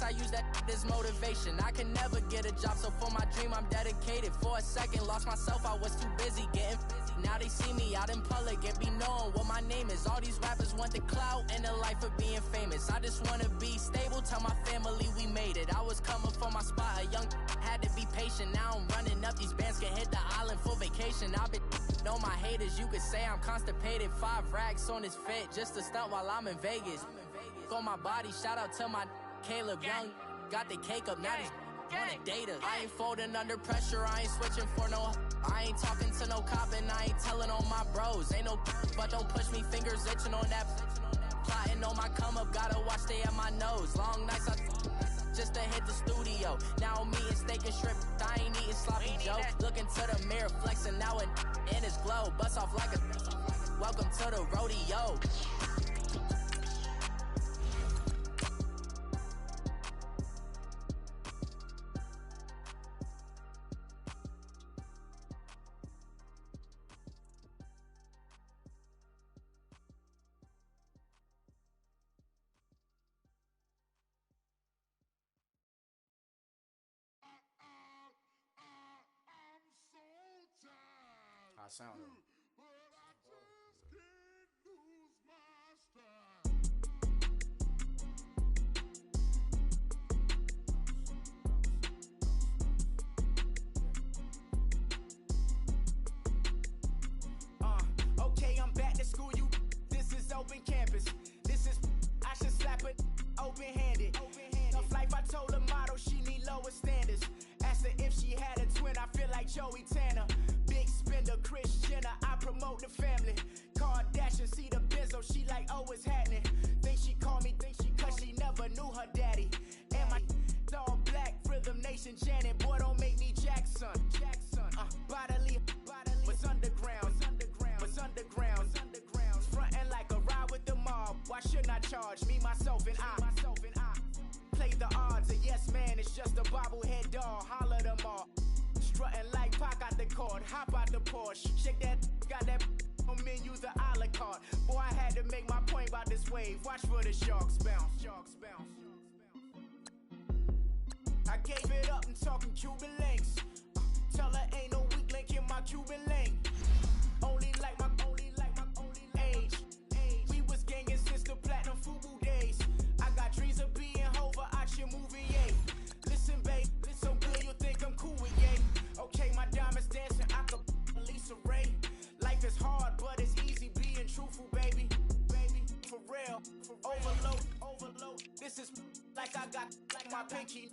I use that as motivation. I can never get a job, so for my dream I'm dedicated. For a second, lost myself, I was too busy getting busy. Now they see me out in public and be knowing what my name is. All these rappers want the clout and the life of being famous. I just wanna be stable, tell my family we made it. I was coming for my spot, a young had to be patient. Now I'm running up, these bands can hit the island for vacation. I've been on my haters, you could say I'm constipated. 5 racks on his fit, just to stunt while I'm in Vegas. On my body, shout out to my Caleb Young. Got the cake up, now these wanna data. I ain't folding under pressure, I ain't switching for no. I ain't talking to no cop and I ain't telling on my bros. Ain't no but don't push me, fingers itching on that. Plotting on my come up, gotta watch stay at my nose. Long nights I just to hit the studio. Now I'm eating steak and shrimp, I ain't eating sloppy joe. Looking to the mirror, flexing now and in his glow. Bust off like a welcome to the rodeo. I sound it. Okay, I'm back to school, you. This is open campus. This is, I should slap it open-handed. Tough life, I told her motto, she need lower standards. Asked her if she had a twin, I feel like Joey Tanner. Big spender, Kris Jenner, I promote the family. Kardashian, see the benzo, she like, oh, it's happening. Think she called me, cause she never knew her daddy. And my all black, Rhythm Nation, Janet, boy, don't make me Jackson. Bodily, what's underground, what's underground. Frontin' like a ride with the mob, why shouldn't I charge me, myself, and I? Play the odds, a yes man, it's just a bobblehead doll, holler them all. Strutting like Pac out the court, hop out the Porsche. Shake that, got that on menu, the a la carte. Boy, I had to make my point about this wave. Watch for the sharks bounce. I gave it up and talking Cuban links. Tell her ain't no weak link in my Cuban link. Only like my age. We was gangin' since the platinum FUBU days. I got dreams of being Hova out your movie, yay. Listen, babe, so good you think I'm cool with yay. Okay, my diamonds dancing, I could Lisa Ray. Life is hard, but it's easy being truthful, baby. For real, overload. This is like I got like my pinky.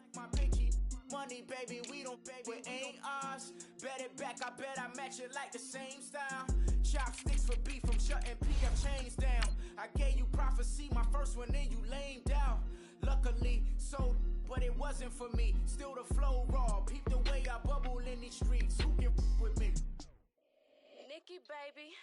Money, baby, we don't pay, it ain't ours. Bet it back, I bet I match it like the same style. Chopsticks for beef, from shutting PF chains down. I gave you prophecy, my first one, then you lamed out. Luckily, so, but it wasn't for me. Still the flow raw, peep the way I bubble in these streets. Who can with me? Nikki, baby.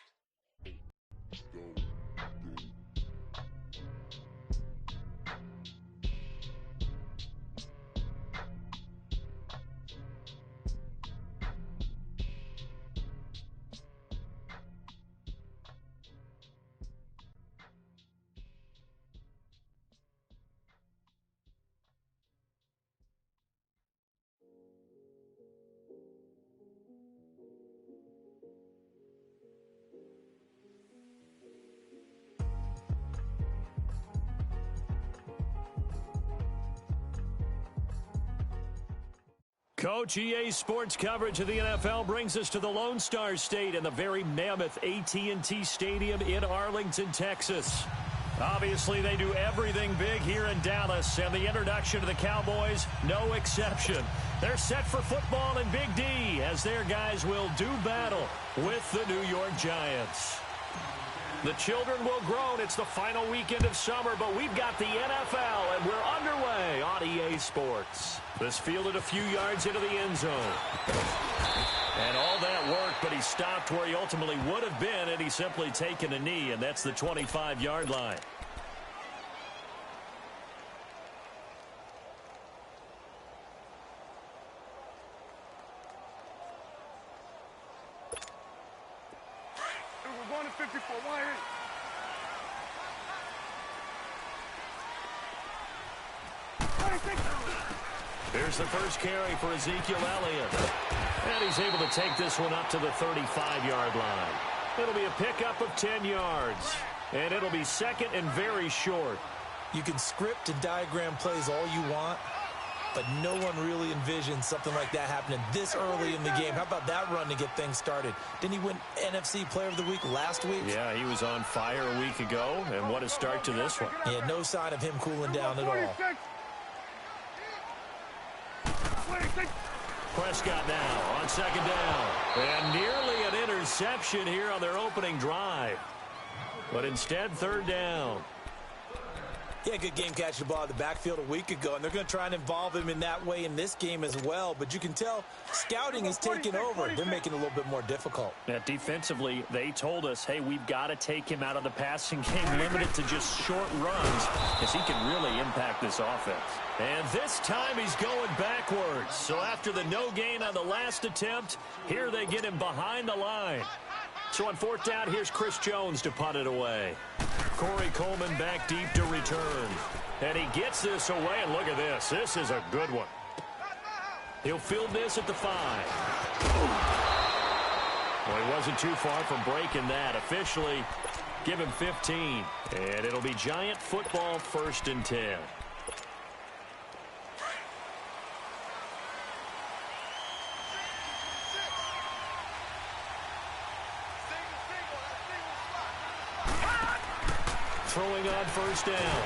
Coach, EA Sports coverage of the NFL brings us to the Lone Star State and the very mammoth AT&T Stadium in Arlington, Texas. Obviously, they do everything big here in Dallas, and the introduction to the Cowboys, no exception. They're set for football in Big D as their guys will do battle with the New York Giants. The children will groan. It's the final weekend of summer, but we've got the NFL, and we're underway on EA Sports. This fielded a few yards into the end zone. And all that work, but he stopped where he ultimately would have been had he simply taken a knee, and that's the 25-yard line. We're going to 54. Why here? Here's the first carry for Ezekiel Elliott. And he's able to take this one up to the 35-yard line. It'll be a pickup of 10 yards. And it'll be second and very short. You can script and diagram plays all you want, but no one really envisions something like that happening this early in the game. How about that run to get things started? Didn't he win NFC Player of the Week last week? Yeah, he was on fire a week ago, and what a start to this one. Yeah, no sign of him cooling down at all. Prescott now on second down. And nearly an interception here on their opening drive. But instead, third down. Yeah, good game catching the ball in the backfield a week ago, and they're going to try and involve him in that way in this game as well. But you can tell scouting is taking over. They're making it a little bit more difficult. Yeah, defensively, they told us, hey, we've got to take him out of the passing game, limited to just short runs, as he can really impact this offense. And this time he's going backwards. So after the no gain on the last attempt, here they get him behind the line. So on fourth down, here's Chris Jones to punt it away. Corey Coleman back deep to return. And he gets this away, and look at this. This is a good one. He'll field this at the 5. Well, he wasn't too far from breaking that. Officially, give him 15. And it'll be Giant football, 1st and 10. Throwing on first down.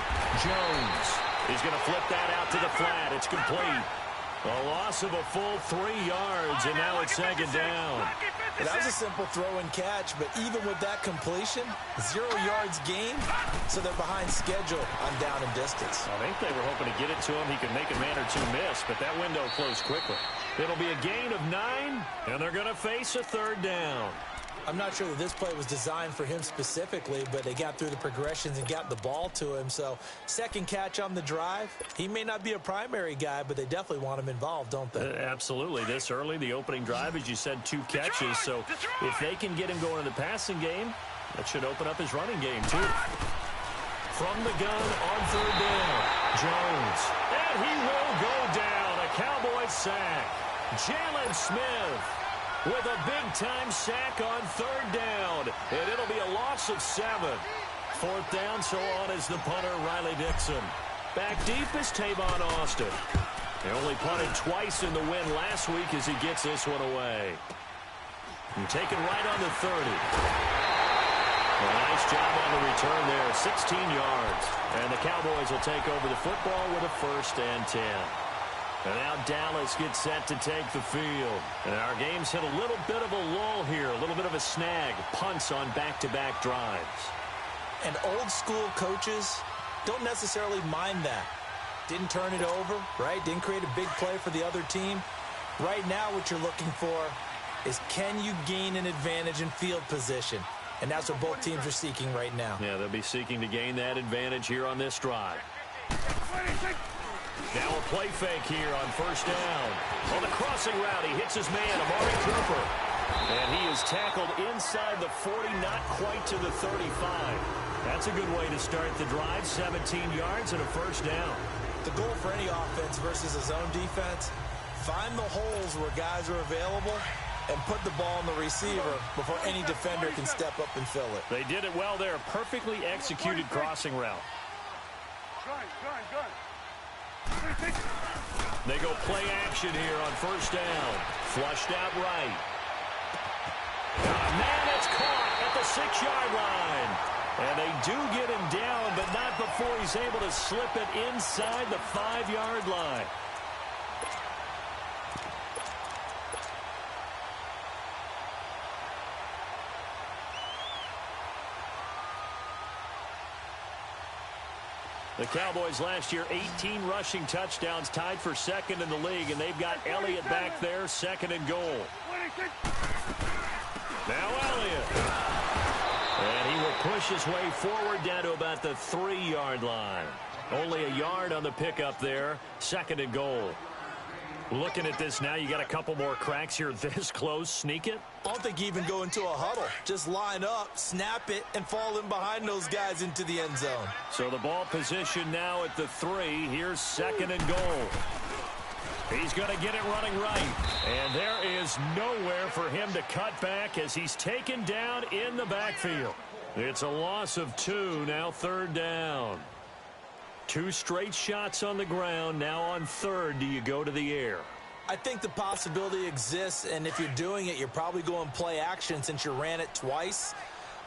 Jones. He's going to flip that out to the flat. It's complete. A loss of a full 3 yards, and now it's second down. That was a simple throw and catch, but even with that completion, 0 yards gained, so they're behind schedule on down and distance. I think they were hoping to get it to him. He could make a man or two miss, but that window closed quickly. It'll be a gain of 9, and they're going to face a third down. I'm not sure that this play was designed for him specifically, but they got through the progressions and got the ball to him. So second catch on the drive. He may not be a primary guy, but they definitely want him involved, don't they? Absolutely. This early, the opening drive, as you said, 2 catches. So if they can get him going in the passing game, that should open up his running game, too. From the gun on third down, Jones. And he will go down. A Cowboys sack. Jalen Smith with a big-time sack on third down. And it'll be a loss of 7. Fourth down, so on is the punter, Riley Dixon. Back deep is Tavon Austin. He only punted twice in the win last week as he gets this one away. And taken right on the 30. A nice job on the return there, 16 yards. And the Cowboys will take over the football with a 1st and 10. And now Dallas gets set to take the field. And our game's hit a little bit of a lull here, a little bit of a snag. Punts on back-to-back drives. And old-school coaches don't necessarily mind that. Didn't turn it over, right? Didn't create a big play for the other team. Right now what you're looking for is, can you gain an advantage in field position? And that's what both teams are seeking right now. Yeah, they'll be seeking to gain that advantage here on this drive. Now a play fake here on first down. On the crossing route, he hits his man, Amari Cooper. And he is tackled inside the 40, not quite to the 35. That's a good way to start the drive, 17 yards and a first down. The goal for any offense versus a zone defense, find the holes where guys are available and put the ball on the receiver before any defender can step up and fill it. They did it well there. Perfectly executed crossing route. They go play action here on first down. Flushed out right. Man, it's caught at the 6-yard line. And they do get him down, but not before he's able to slip it inside the 5-yard line. The Cowboys last year, 18 rushing touchdowns, tied for second in the league, and they've got Elliott back there, second and goal. Now Elliott. And he will push his way forward down to about the 3-yard line. Only a yard on the pickup there, second and goal. Looking at this now, you got a couple more cracks here this close. Sneak it? I don't think you even go into a huddle. Just line up, snap it, and fall in behind those guys into the end zone. So the ball position now at the 3. Here's 2nd and goal. He's going to get it running right. And there is nowhere for him to cut back as he's taken down in the backfield. It's a loss of 2, now 3rd down. 2 straight shots on the ground. Now on 3rd, do you go to the air? I think the possibility exists, and if you're doing it, you're probably going play action since you ran it twice.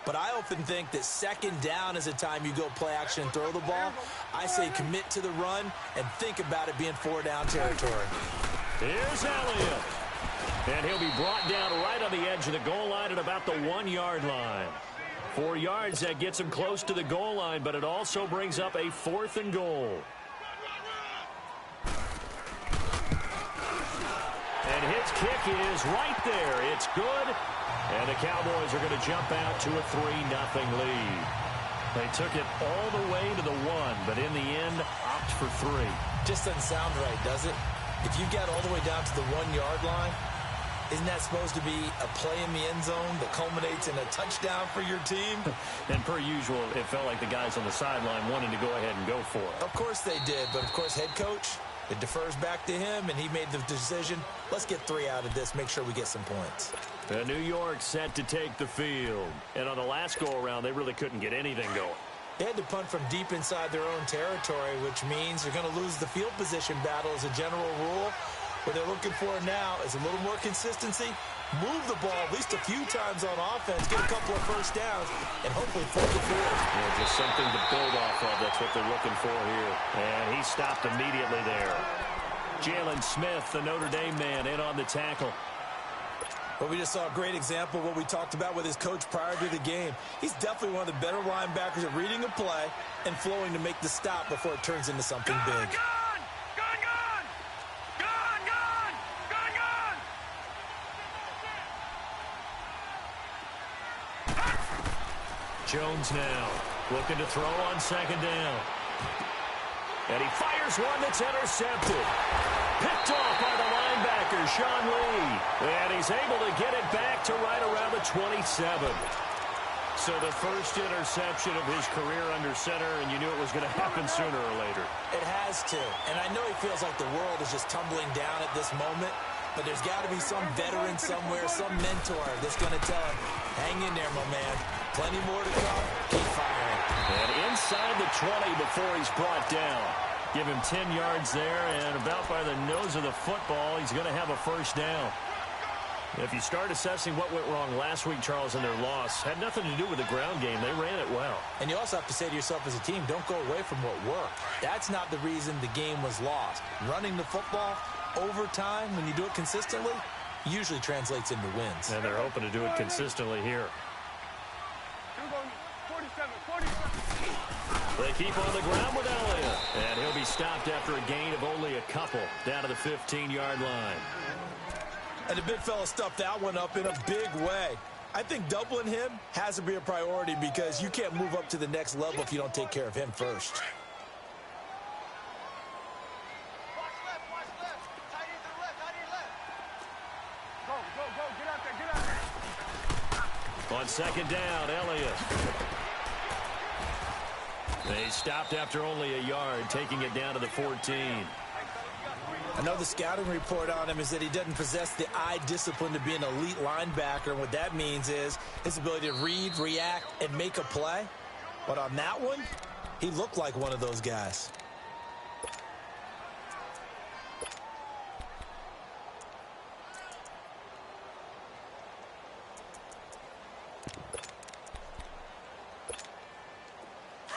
But I often think that 2nd down is a time you go play action and throw the ball. I say commit to the run and think about it being 4-down territory. Here's Elliott. And he'll be brought down right on the edge of the goal line at about the 1-yard line. 4 yards, that gets him close to the goal line, but it also brings up a 4th and goal. And his kick is right there. It's good. And the Cowboys are going to jump out to a 3-0 lead. They took it all the way to the 1, but in the end, opt for 3. Just doesn't sound right, does it? If you get all the way down to the 1-yard line, isn't that supposed to be a play in the end zone that culminates in a touchdown for your team? And per usual, it felt like the guys on the sideline wanted to go ahead and go for it. Of course they did, but of course head coach, it defers back to him, and he made the decision, let's get 3 out of this, make sure we get some points. New York set to take the field. And on the last go-around, they really couldn't get anything going. They had to punt from deep inside their own territory, which means they're going to lose the field position battle as a general rule. What they're looking for now is a little more consistency, move the ball at least a few times on offense, get a couple of first downs, and hopefully flip the field. Yeah, just something to build off of. That's what they're looking for here. And he stopped immediately there. Jalen Smith, the Notre Dame man, in on the tackle. But we just saw a great example of what we talked about with his coach prior to the game. He's definitely one of the better linebackers at reading a play and flowing to make the stop before it turns into something big. Jones now looking to throw on 2nd down. And he fires one that's intercepted. Picked off by the linebacker, Sean Lee. And he's able to get it back to right around the 27. So the first interception of his career under center, and you knew it was going to happen sooner or later. It has to. And I know he feels like the world is just tumbling down at this moment. But there's got to be some veteran somewhere, some mentor that's going to tell him, hang in there, my man. Plenty more to come. Keep firing. And inside the 20 before he's brought down. Give him 10 yards there, and about by the nose of the football, he's going to have a first down. If you start assessing what went wrong last week, Charles, in their loss, had nothing to do with the ground game. They ran it well. And you also have to say to yourself as a team, don't go away from what worked. That's not the reason the game was lost. Running the football over time, when you do it consistently, usually translates into wins. And they're hoping to do it consistently here. They keep on the ground with Elliott. And he'll be stopped after a gain of only a couple down to the 15-yard line. And the big fella stuffed that one up in a big way. I think doubling him has to be a priority because you can't move up to the next level if you don't take care of him first. On 2nd down, Elliott. They stopped after only a yard, taking it down to the 14. Another scouting report on him is that he doesn't possess the eye discipline to be an elite linebacker. And what that means is his ability to read, react, and make a play. But on that one, he looked like one of those guys.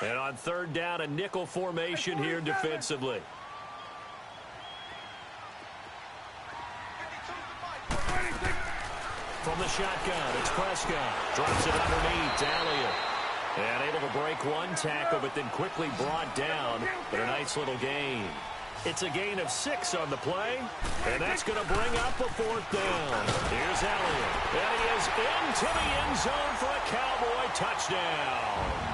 And on 3rd down, a nickel formation here defensively. From the shotgun, it's Prescott. Drops it underneath to Elliott. And able to break one tackle, but then quickly brought down. But a nice little gain. It's a gain of 6 on the play. And that's going to bring up a 4th down. Here's Elliott. And he is into the end zone for a Cowboy touchdown.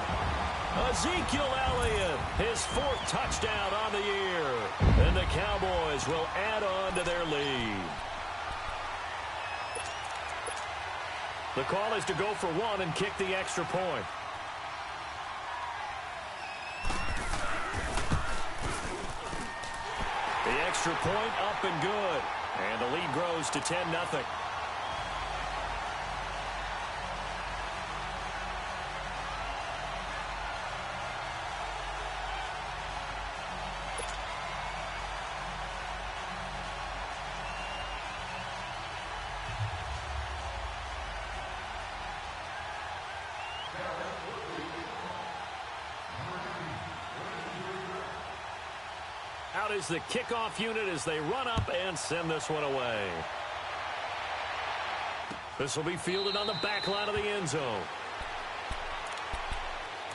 Ezekiel Elliott, his 4th touchdown on the year. And the Cowboys will add on to their lead. The call is to go for one and kick the extra point. The extra point up and good. And the lead grows to 10-0. Out is the kickoff unit as they run up and send this one away. This will be fielded on the back line of the end zone.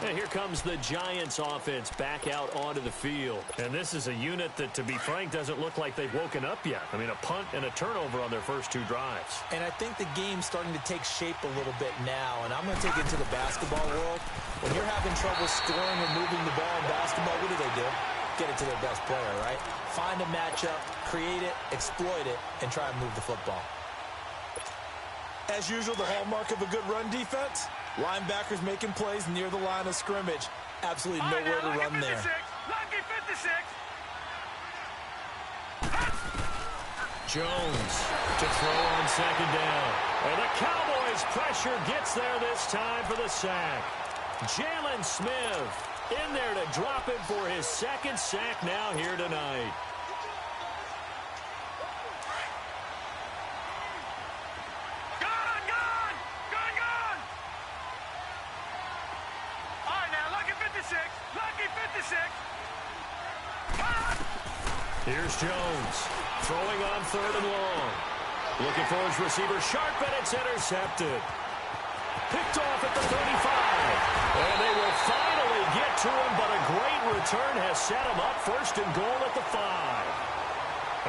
And here comes the Giants offense back out onto the field. And this is a unit that, to be frank, doesn't look like they've woken up yet. I mean, a punt and a turnover on their first two drives. And I think the game's starting to take shape a little bit now. And I'm going to take it to the basketball world. When you're having trouble scoring or moving the ball in basketball, what do? Get it to their best player, right? Find a matchup, create it, exploit it, and try and move the football. As usual, the hallmark of a good run defense, linebackers making plays near the line of scrimmage. Absolutely nowhere to run there. Lucky 56. Jones to throw on second down. And the Cowboys' pressure gets there this time for the sack. Jalen Smith in there to drop him for his second sack now here tonight. Gone! All right, now, lucky 56. Lucky 56. Here's Jones throwing on third and long. Looking for his receiver sharp, and it's intercepted. Picked off at the 35. And they will finally get to him, but a great return has set him up first and goal at the 5.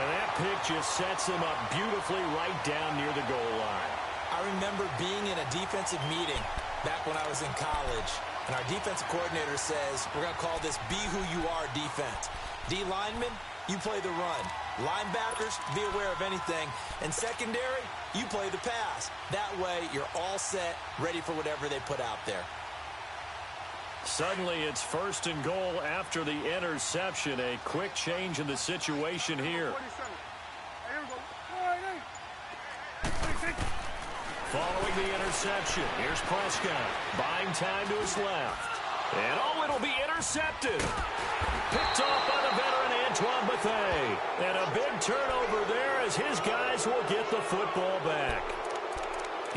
And that pick just sets him up beautifully right down near the goal line. I remember being in a defensive meeting back when I was in college, and our defensive coordinator says, we're going to call this Be Who You Are defense. D linemen, you play the run. Linebackers, be aware of anything. And secondary, you play the pass. That way, you're all set, ready for whatever they put out there. Suddenly, it's first and goal after the interception. A quick change in the situation here. Following the interception, here's Prescott. Buying time to his left. And, it'll be intercepted. Picked off by the veteran Antoine Bethea. And a big turnover there as his guys will get the football back.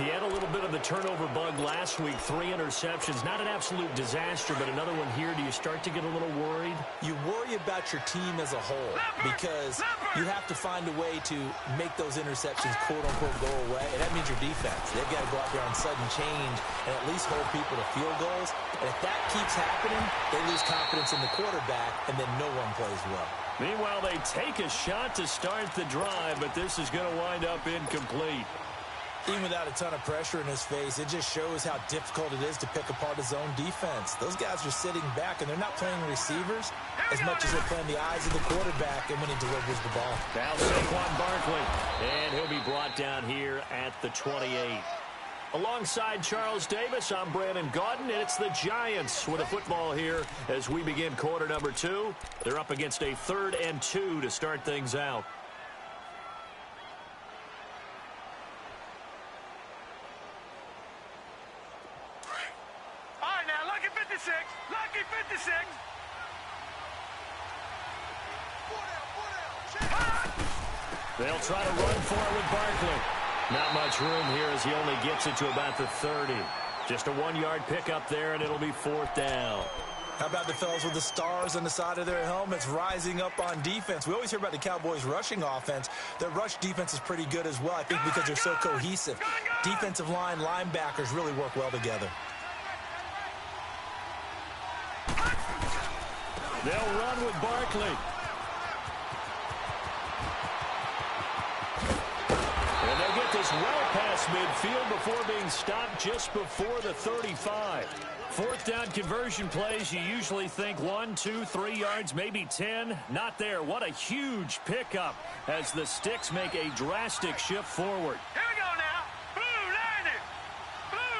He had a little bit of the turnover bug last week. 3 interceptions. Not an absolute disaster, but another one here. Do you start to get a little worried? You worry about your team as a whole because you have to find a way to make those interceptions, quote-unquote, go away. And that means your defense. They've got to go out there on sudden change and at least hold people to field goals. And if that keeps happening, they lose confidence in the quarterback, and then no one plays well. Meanwhile, they take a shot to start the drive, but this is going to wind up incomplete. Even without a ton of pressure in his face, it just shows how difficult it is to pick apart his own defense. Those guys are sitting back, and they're not playing receivers as much as they're playing the eyes of the quarterback and when he delivers the ball. Now Saquon Barkley, and he'll be brought down here at the 28. Alongside Charles Davis, I'm Brandon Gaudin, and it's the Giants with a football here as we begin quarter number 2. They're up against a 3rd and 2 to start things out. Lucky 56. They'll try to run for it with Barkley. Not much room here as he only gets it to about the 30. Just a 1-yard pickup there, and it'll be 4th down. How about the fellas with the stars on the side of their helmets rising up on defense? We always hear about the Cowboys' rushing offense. Their rush defense is pretty good as well, I think, because they're so cohesive. Defensive line, linebackers really work well together. They'll run with Barkley. And they'll get this well past midfield before being stopped just before the 35. Fourth down conversion plays, you usually think 1, 2, 3 yards, maybe 10. Not there. What a huge pickup as the Sticks make a drastic shift forward. Here we go now. Blue 90. Blue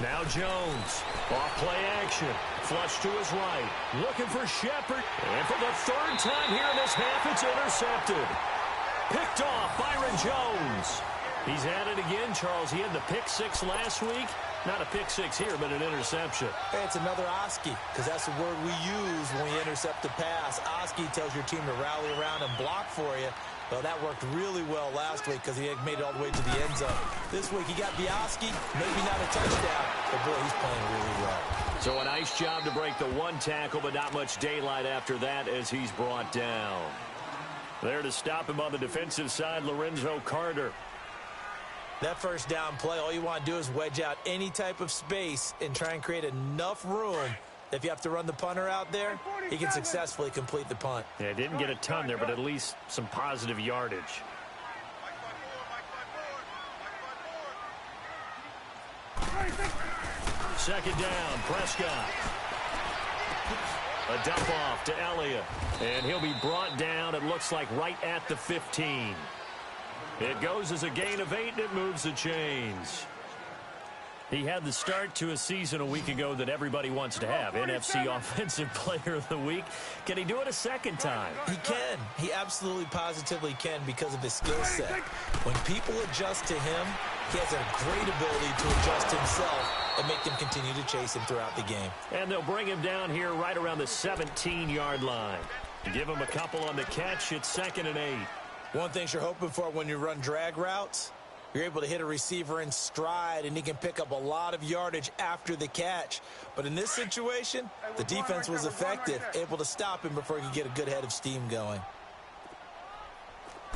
90. Now Jones. Off play action. Flush to his right. Looking for Shepard. And for the third time here in this half, it's intercepted. Picked off Byron Jones. He's at it again, Charles. He had the pick six last week. Not a pick six here, but an interception. Hey, it's another Oski, because that's the word we use when we intercept a pass. Oski tells your team to rally around and block for you. Well, that worked really well last week because he had made it all the way to the end zone. This week he got the Oski, maybe not a touchdown, but boy, he's playing really well. So a nice job to break the one tackle, but not much daylight after that as he's brought down. There to stop him on the defensive side, Lorenzo Carter. That first down play, all you want to do is wedge out any type of space and try and create enough room. If you have to run the punter out there, he can successfully complete the punt. Yeah, didn't get a ton there, but at least some positive yardage. Second down, Prescott. A dump off to Elliott. And he'll be brought down, it looks like, right at the 15. It goes as a gain of 8, and it moves the chains. He had the start to a season a week ago that everybody wants to have, NFC Offensive Player of the Week. Can he do it a second time? He can. He absolutely positively can because of his skill set. When people adjust to him, he has a great ability to adjust himself and make them continue to chase him throughout the game. And they'll bring him down here right around the 17-yard line. Give him a couple on the catch. It's 2nd and 8. One thing you're hoping for when you run drag routes, you're able to hit a receiver in stride, and he can pick up a lot of yardage after the catch. But in this situation, the defense was effective, able to stop him before he could get a good head of steam going.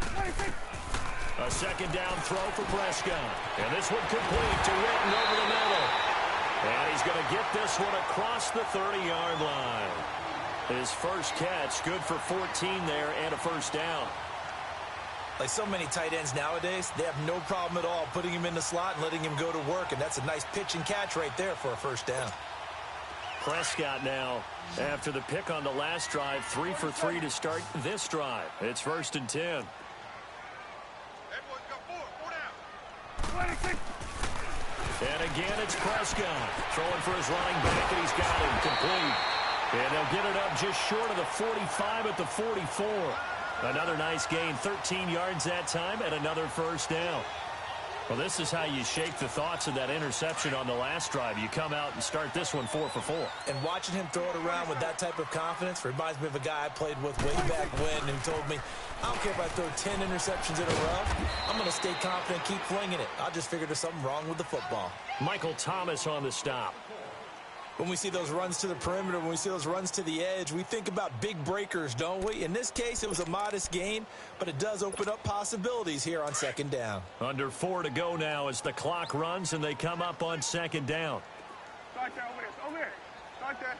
A second down throw for Prescott. And this one complete to Witten over the middle. And he's going to get this one across the 30-yard line. His first catch, good for 14 there and a first down. Like so many tight ends nowadays, they have no problem at all putting him in the slot and letting him go to work, and that's a nice pitch and catch right there for a first down. Prescott now, after the pick on the last drive, 3 for 3 to start this drive. It's 1st and 10. And again, it's Prescott throwing for his running back, and he's got him complete. And they'll get it up just short of the 45 at the 44. Another nice gain, 13 yards that time, and another first down. Well, this is how you shake the thoughts of that interception on the last drive. You come out and start this one 4 for 4. And watching him throw it around with that type of confidence reminds me of a guy I played with way back when who told me, I don't care if I throw 10 interceptions in a row. I'm going to stay confident, keep flinging it. I just figured there's something wrong with the football. Michael Thomas on the stop. When we see those runs to the perimeter, when we see those runs to the edge, we think about big breakers, don't we? In this case, it was a modest gain, but it does open up possibilities here on 2nd down. Under 4 to go now as the clock runs and they come up on 2nd down. Start there, over here. Start there.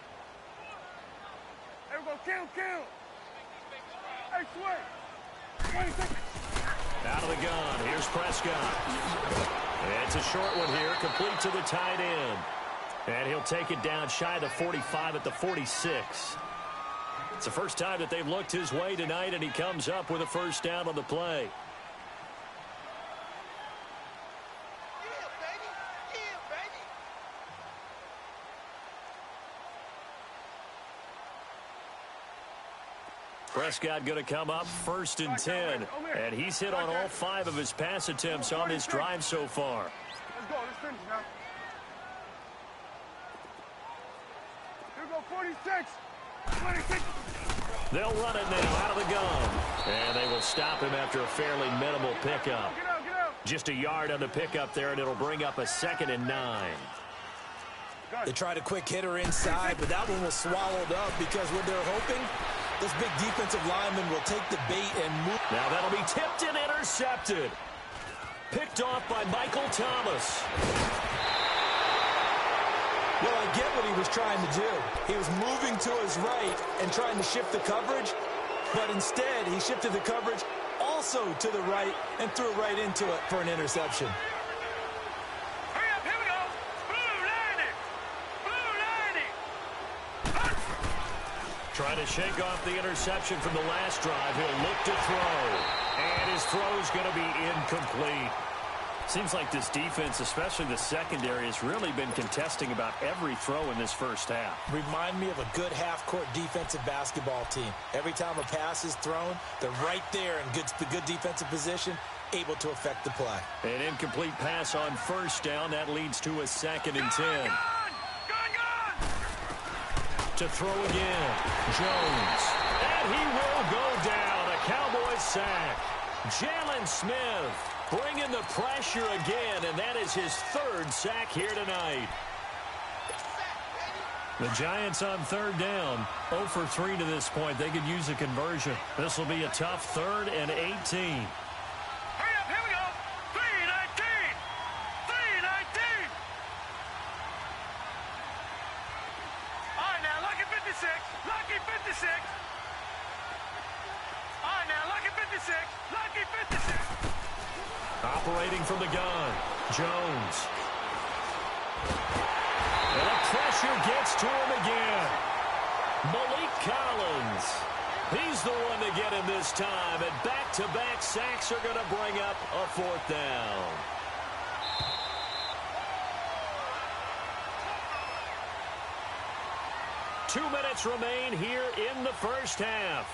There we go, kill. Hey, swing. 20 seconds. Out of the gun, here's Prescott. It's a short one here, complete to the tight end. And he'll take it down shy of the 45 at the 46. It's the first time that they've looked his way tonight, and he comes up with a first down on the play. Prescott going to come up 1st and 10. And he's hit on all 5 of his pass attempts on this drive so far. Let's go, let's finish now. 46. 26. They'll run it now out of the gun. And they will stop him after a fairly minimal pickup. Get out. Just a yard on the pickup there, and it'll bring up a 2nd and 9. They tried a quick hitter inside, but that one was swallowed up because what they're hoping, this big defensive lineman will take the bait and move. Now that'll be tipped and intercepted. Picked off by Michael Thomas. Well, I get what he was trying to do. He was moving to his right and trying to shift the coverage, but instead he shifted the coverage also to the right, and threw right into it for an interception. Hurry up, here we go. Blue lining. Trying to shake off the interception from the last drive. He'll look to throw. And his throw's going to be incomplete. Seems like this defense, especially the secondary, has really been contesting about every throw in this first half. Remind me of a good half-court defensive basketball team. Every time a pass is thrown, they're right there in good defensive position, able to affect the play. An incomplete pass on first down. That leads to a 2nd and 10. Gone! To throw again. Jones. And he will go down. A Cowboys sack. Jalen Smith bringing the pressure again, and that is his 3rd sack here tonight. The Giants on 3rd down. 0 for 3 to this point. They could use a conversion. This will be a tough 3rd and 18. Hurry up, here we go. 3:19. All right, now, lucky 56. Lucky 56. All right, now, lucky 56. Lucky 56. Operating from the gun, Jones. And the pressure gets to him again. Malik Collins. He's the one to get him this time. And back-to-back sacks are going to bring up a 4th down. Two minutes remain here in the first half.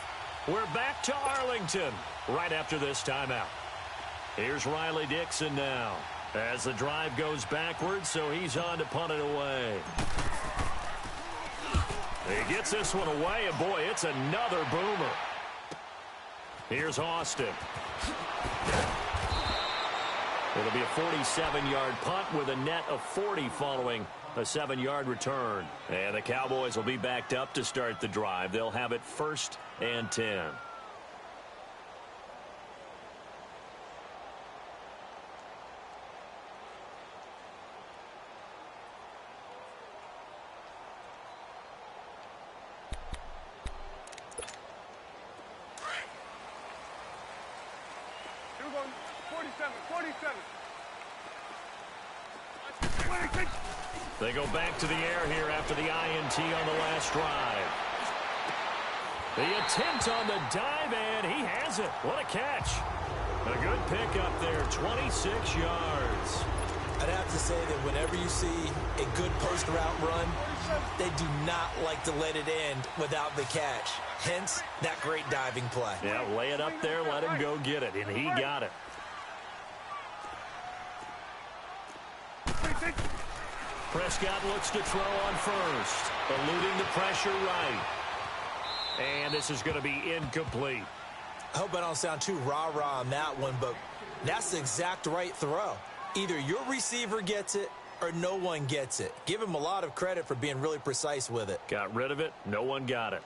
We're back to Arlington right after this timeout. Here's Riley Dixon now as the drive goes backwards, so he's on to punt it away. He gets this one away, and boy, it's another boomer. Here's Austin. It'll be a 47-yard punt with a net of 40 following a 7-yard return. And the Cowboys will be backed up to start the drive. They'll have it 1st and 10. Here we go. 47. They go back to the air here after the INT on the last drive. The attempt on the dive, and he has it. What a catch. A good pickup there, 26 yards. I'd have to say that whenever you see a good post route run, they do not like to let it end without the catch. Hence, that great diving play. Yeah, lay it up there, let him go get it, and he got it. Prescott looks to throw on first, eluding the pressure right. And this is going to be incomplete. I hope I don't sound too rah-rah on that one, but that's the exact right throw. Either your receiver gets it or no one gets it. Give him a lot of credit for being really precise with it. Got rid of it. No one got it.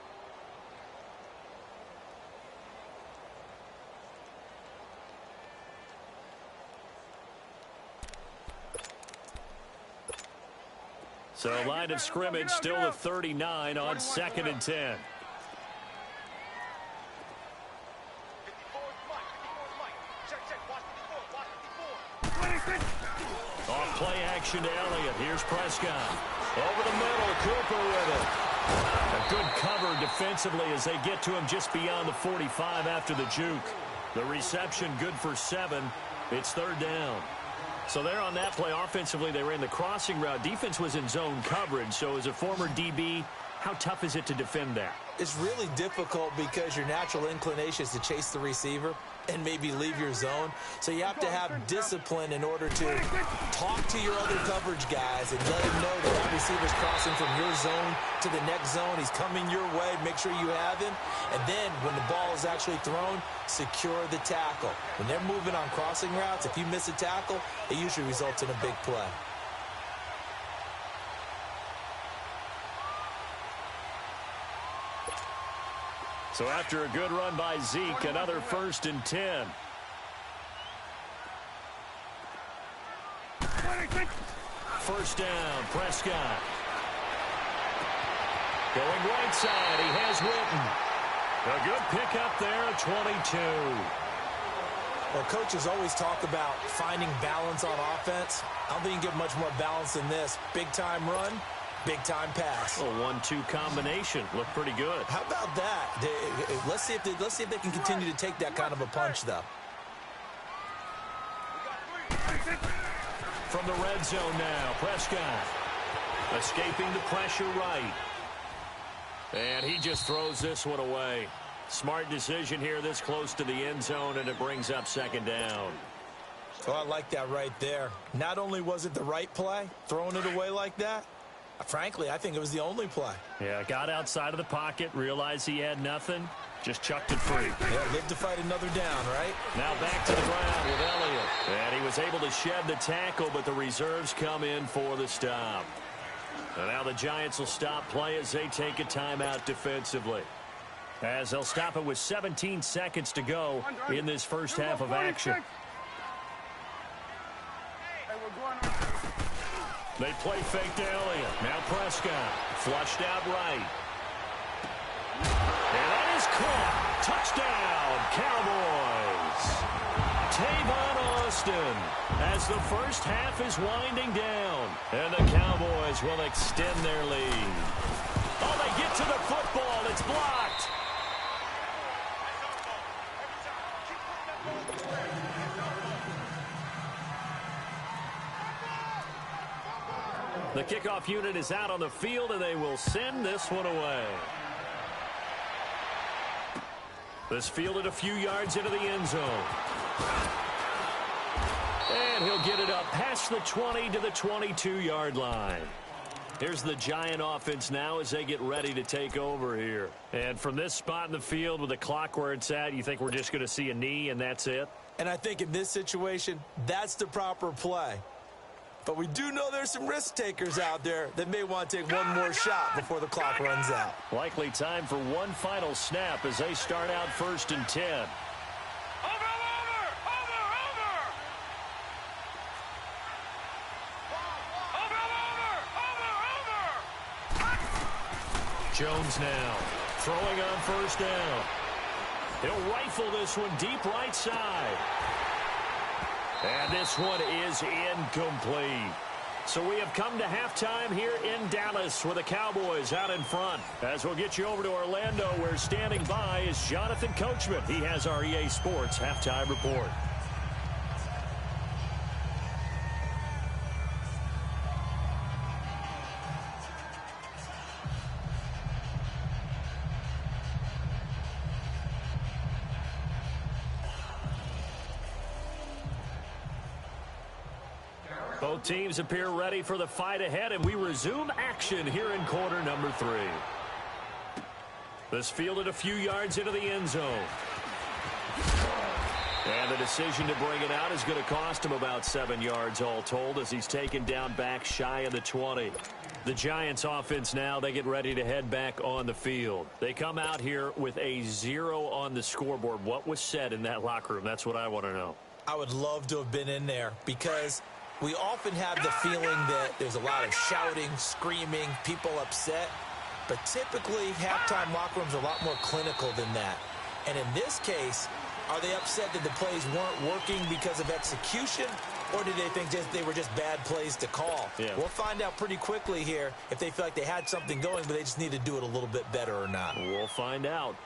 So line of scrimmage still the 39 on 2nd and 10. Off play action to Elliott. Here's Prescott. Over the middle, Cooper with it. A good cover defensively as they get to him just beyond the 45 after the juke. The reception good for 7. It's 3rd down. So there on that play, offensively, they ran the crossing route. Defense was in zone coverage. So as a former DB, how tough is it to defend that? It's really difficult because your natural inclination is to chase the receiver and maybe leave your zone. So you have to have discipline in order to talk to your other coverage guys and let them know that that receiver's crossing from your zone to the next zone. He's coming your way. Make sure you have him. And then when the ball is actually thrown, secure the tackle. When they're moving on crossing routes, if you miss a tackle, it usually results in a big play. So after a good run by Zeke, another 1st and 10. First down, Prescott. Going right side, he has Witten. A good pickup there at 22. Well, coaches always talk about finding balance on offense. I don't think you can get much more balance than this. Big-time run, big-time pass. A 1-2 combination. Looked pretty good. How about that? Let's see if they can continue to take that kind of a punch, though. From the red zone now, Prescott escaping the pressure right. And he just throws this one away. Smart decision here this close to the end zone, and it brings up second down. Oh, I like that right there. Not only was it the right play, throwing it away like that, frankly, I think it was the only play. Yeah, got outside of the pocket, realized he had nothing, just chucked it free. Yeah, live to fight another down, right? Now back to the ground with Elliott. And he was able to shed the tackle, but the reserves come in for the stop. And now the Giants will stop play as they take a timeout defensively, as they'll stop it with 17 seconds to go in this first half of action. They play fake to Elliott. Now Prescott flushed out right. And that is caught. Touchdown, Cowboys. Tavon Austin as the first half is winding down. And the Cowboys will extend their lead. Oh, they get to the football. It's blocked. The kickoff unit is out on the field, and they will send this one away. This fielded a few yards into the end zone. And he'll get it up past the 20 to the 22-yard line. Here's the Giant offense now as they get ready to take over here. And from this spot in the field with the clock where it's at, you think we're just going to see a knee and that's it? And I think in this situation, that's the proper play. But we do know there's some risk takers out there that may want to take one more shot before the clock runs out. Likely time for one final snap as they start out 1st and 10. Jones now throwing on 1st down. He'll rifle this one deep right side. And this one is incomplete. So we have come to halftime here in Dallas with the Cowboys out in front. As we'll get you over to Orlando, where standing by is Jonathan Coachman. He has our EA Sports halftime report. Both teams appear ready for the fight ahead, and we resume action here in quarter number 3. This fielded a few yards into the end zone. And the decision to bring it out is going to cost him about 7 yards all told as he's taken down back shy of the 20. The Giants offense now, they get ready to head back on the field. They come out here with a 0 on the scoreboard. What was said in that locker room? That's what I want to know. I would love to have been in there because we often have the feeling that there's a lot of shouting, screaming, people upset. But typically, halftime locker rooms are a lot more clinical than that. And in this case, are they upset that the plays weren't working because of execution? Or do they think they were just bad plays to call? Yeah. We'll find out pretty quickly here if they feel like they had something going, but they just need to do it a little bit better or not. We'll find out.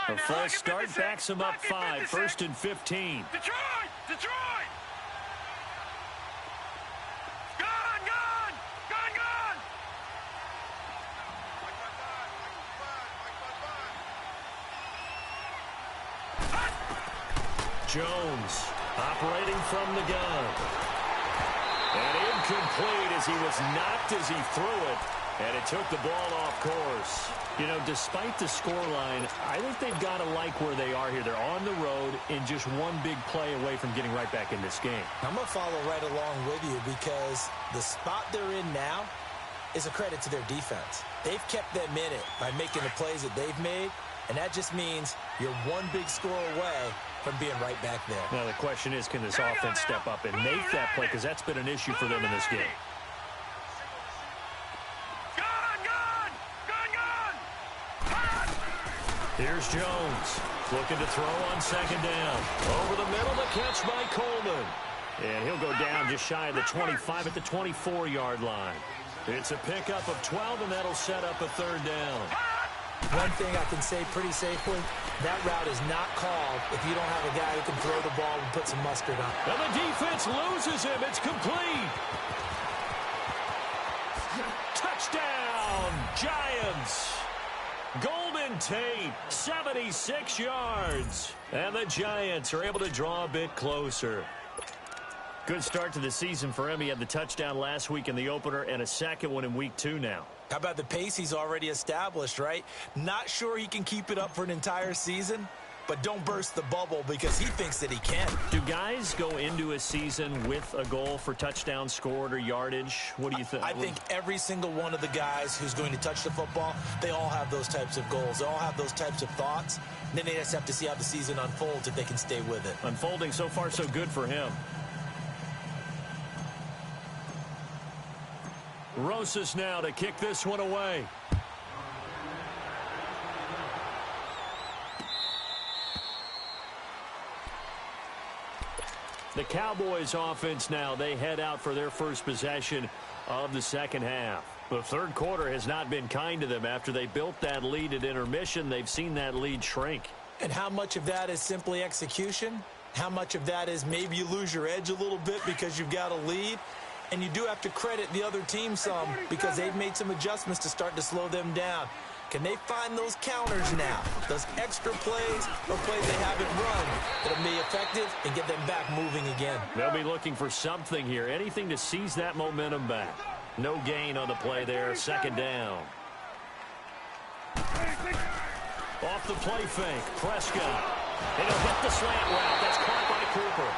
A false start backs him up 5, 1st and 15. Detroit! Gone! Jones operating from the gun. And incomplete as he was knocked as he threw it. And it took the ball off course. You know, despite the scoreline, I think they've got to like where they are here. They're on the road and just one big play away from getting right back in this game. I'm going to follow right along with you because the spot they're in now is a credit to their defense. They've kept them in it by making the plays that they've made, And that just means you're one big score away from being right back there. Now, the question is, can this offense step up and make that play? Because that's been an issue for them in this game. Here's Jones, looking to throw on second down. Over the middle, the catch by Coleman. And he'll go down just shy of the 25 at the 24-yard line. It's a pickup of 12, and that'll set up a third down. One thing I can say pretty safely, that route is not called if you don't have a guy who can throw the ball and put some mustard on. And the defense loses him. It's complete. Touchdown, Giants. Golden Tate, 76 yards. And the Giants are able to draw a bit closer. Good start to the season for him. He had the touchdown last week in the opener and a second one in week 2 now. How about the pace he's already established, right? Not sure he can keep it up for an entire season, but don't burst the bubble because he thinks that he can. Do guys go into a season with a goal for touchdown scored or yardage? What do you think? I think every single one of the guys who's going to touch the football, they all have those types of goals. They all have those types of thoughts. And then they just have to see how the season unfolds if they can stay with it. Unfolding so far so good for him. Rosas now to kick this one away. The Cowboys offense now, they head out for their first possession of the second half. The third quarter has not been kind to them. After they built that lead at intermission, they've seen that lead shrink. And how much of that is simply execution? How much of that is maybe you lose your edge a little bit because you've got a lead? And you do have to credit the other team some because they've made some adjustments to start to slow them down. Can they find those counters now? Those extra plays or plays they haven't run that'll be effective and get them back moving again? They'll be looking for something here, anything to seize that momentum back. No gain on the play there, second down. Off the play fake, Prescott. And he'll hit the slant route. That's caught by Cooper.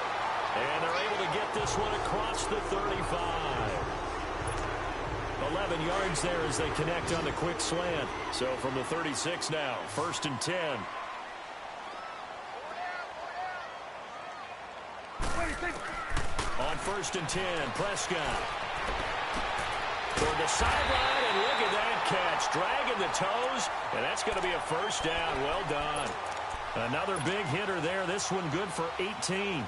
And they're able to get this one across the 35. 11 yards there as they connect on the quick slant. So from the 36 now, 1st and 10. On 1st and 10, Prescott. Toward the sideline, and look at that catch. Dragging the toes, and that's going to be a first down. Well done. Another big hitter there. This one good for 18.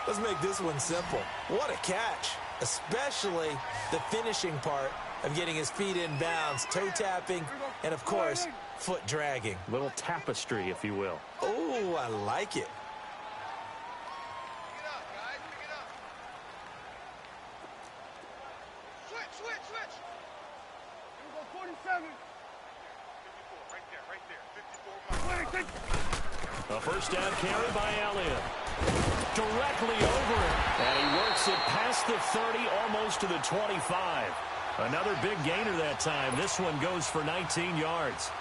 Let's make this one simple. What a catch, especially the finishing part of getting his feet in bounds, toe tapping, and, of course, foot dragging. Little tapestry, if you will. Oh, I like it. Pick it up, guys. Pick it up. Switch. Here we go, 47. 54, right there. 54. A first down carry by Elliott. Directly over it. And he works it past the 30, almost to the 25. Another big gainer that time. This one goes for 19 yards.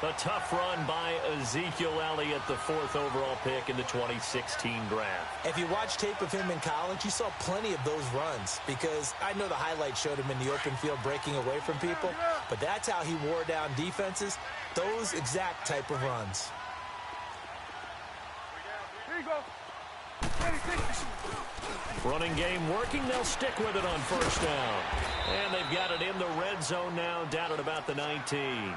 A tough run by Ezekiel Elliott, the 4th overall pick in the 2016 draft. If you watch tape of him in college, you saw plenty of those runs because I know the highlights showed him in the open field breaking away from people, but that's how he wore down defenses, those exact type of runs. Here you go. Running game working. They'll stick with it on first down. And they've got it in the red zone now, down at about the 19.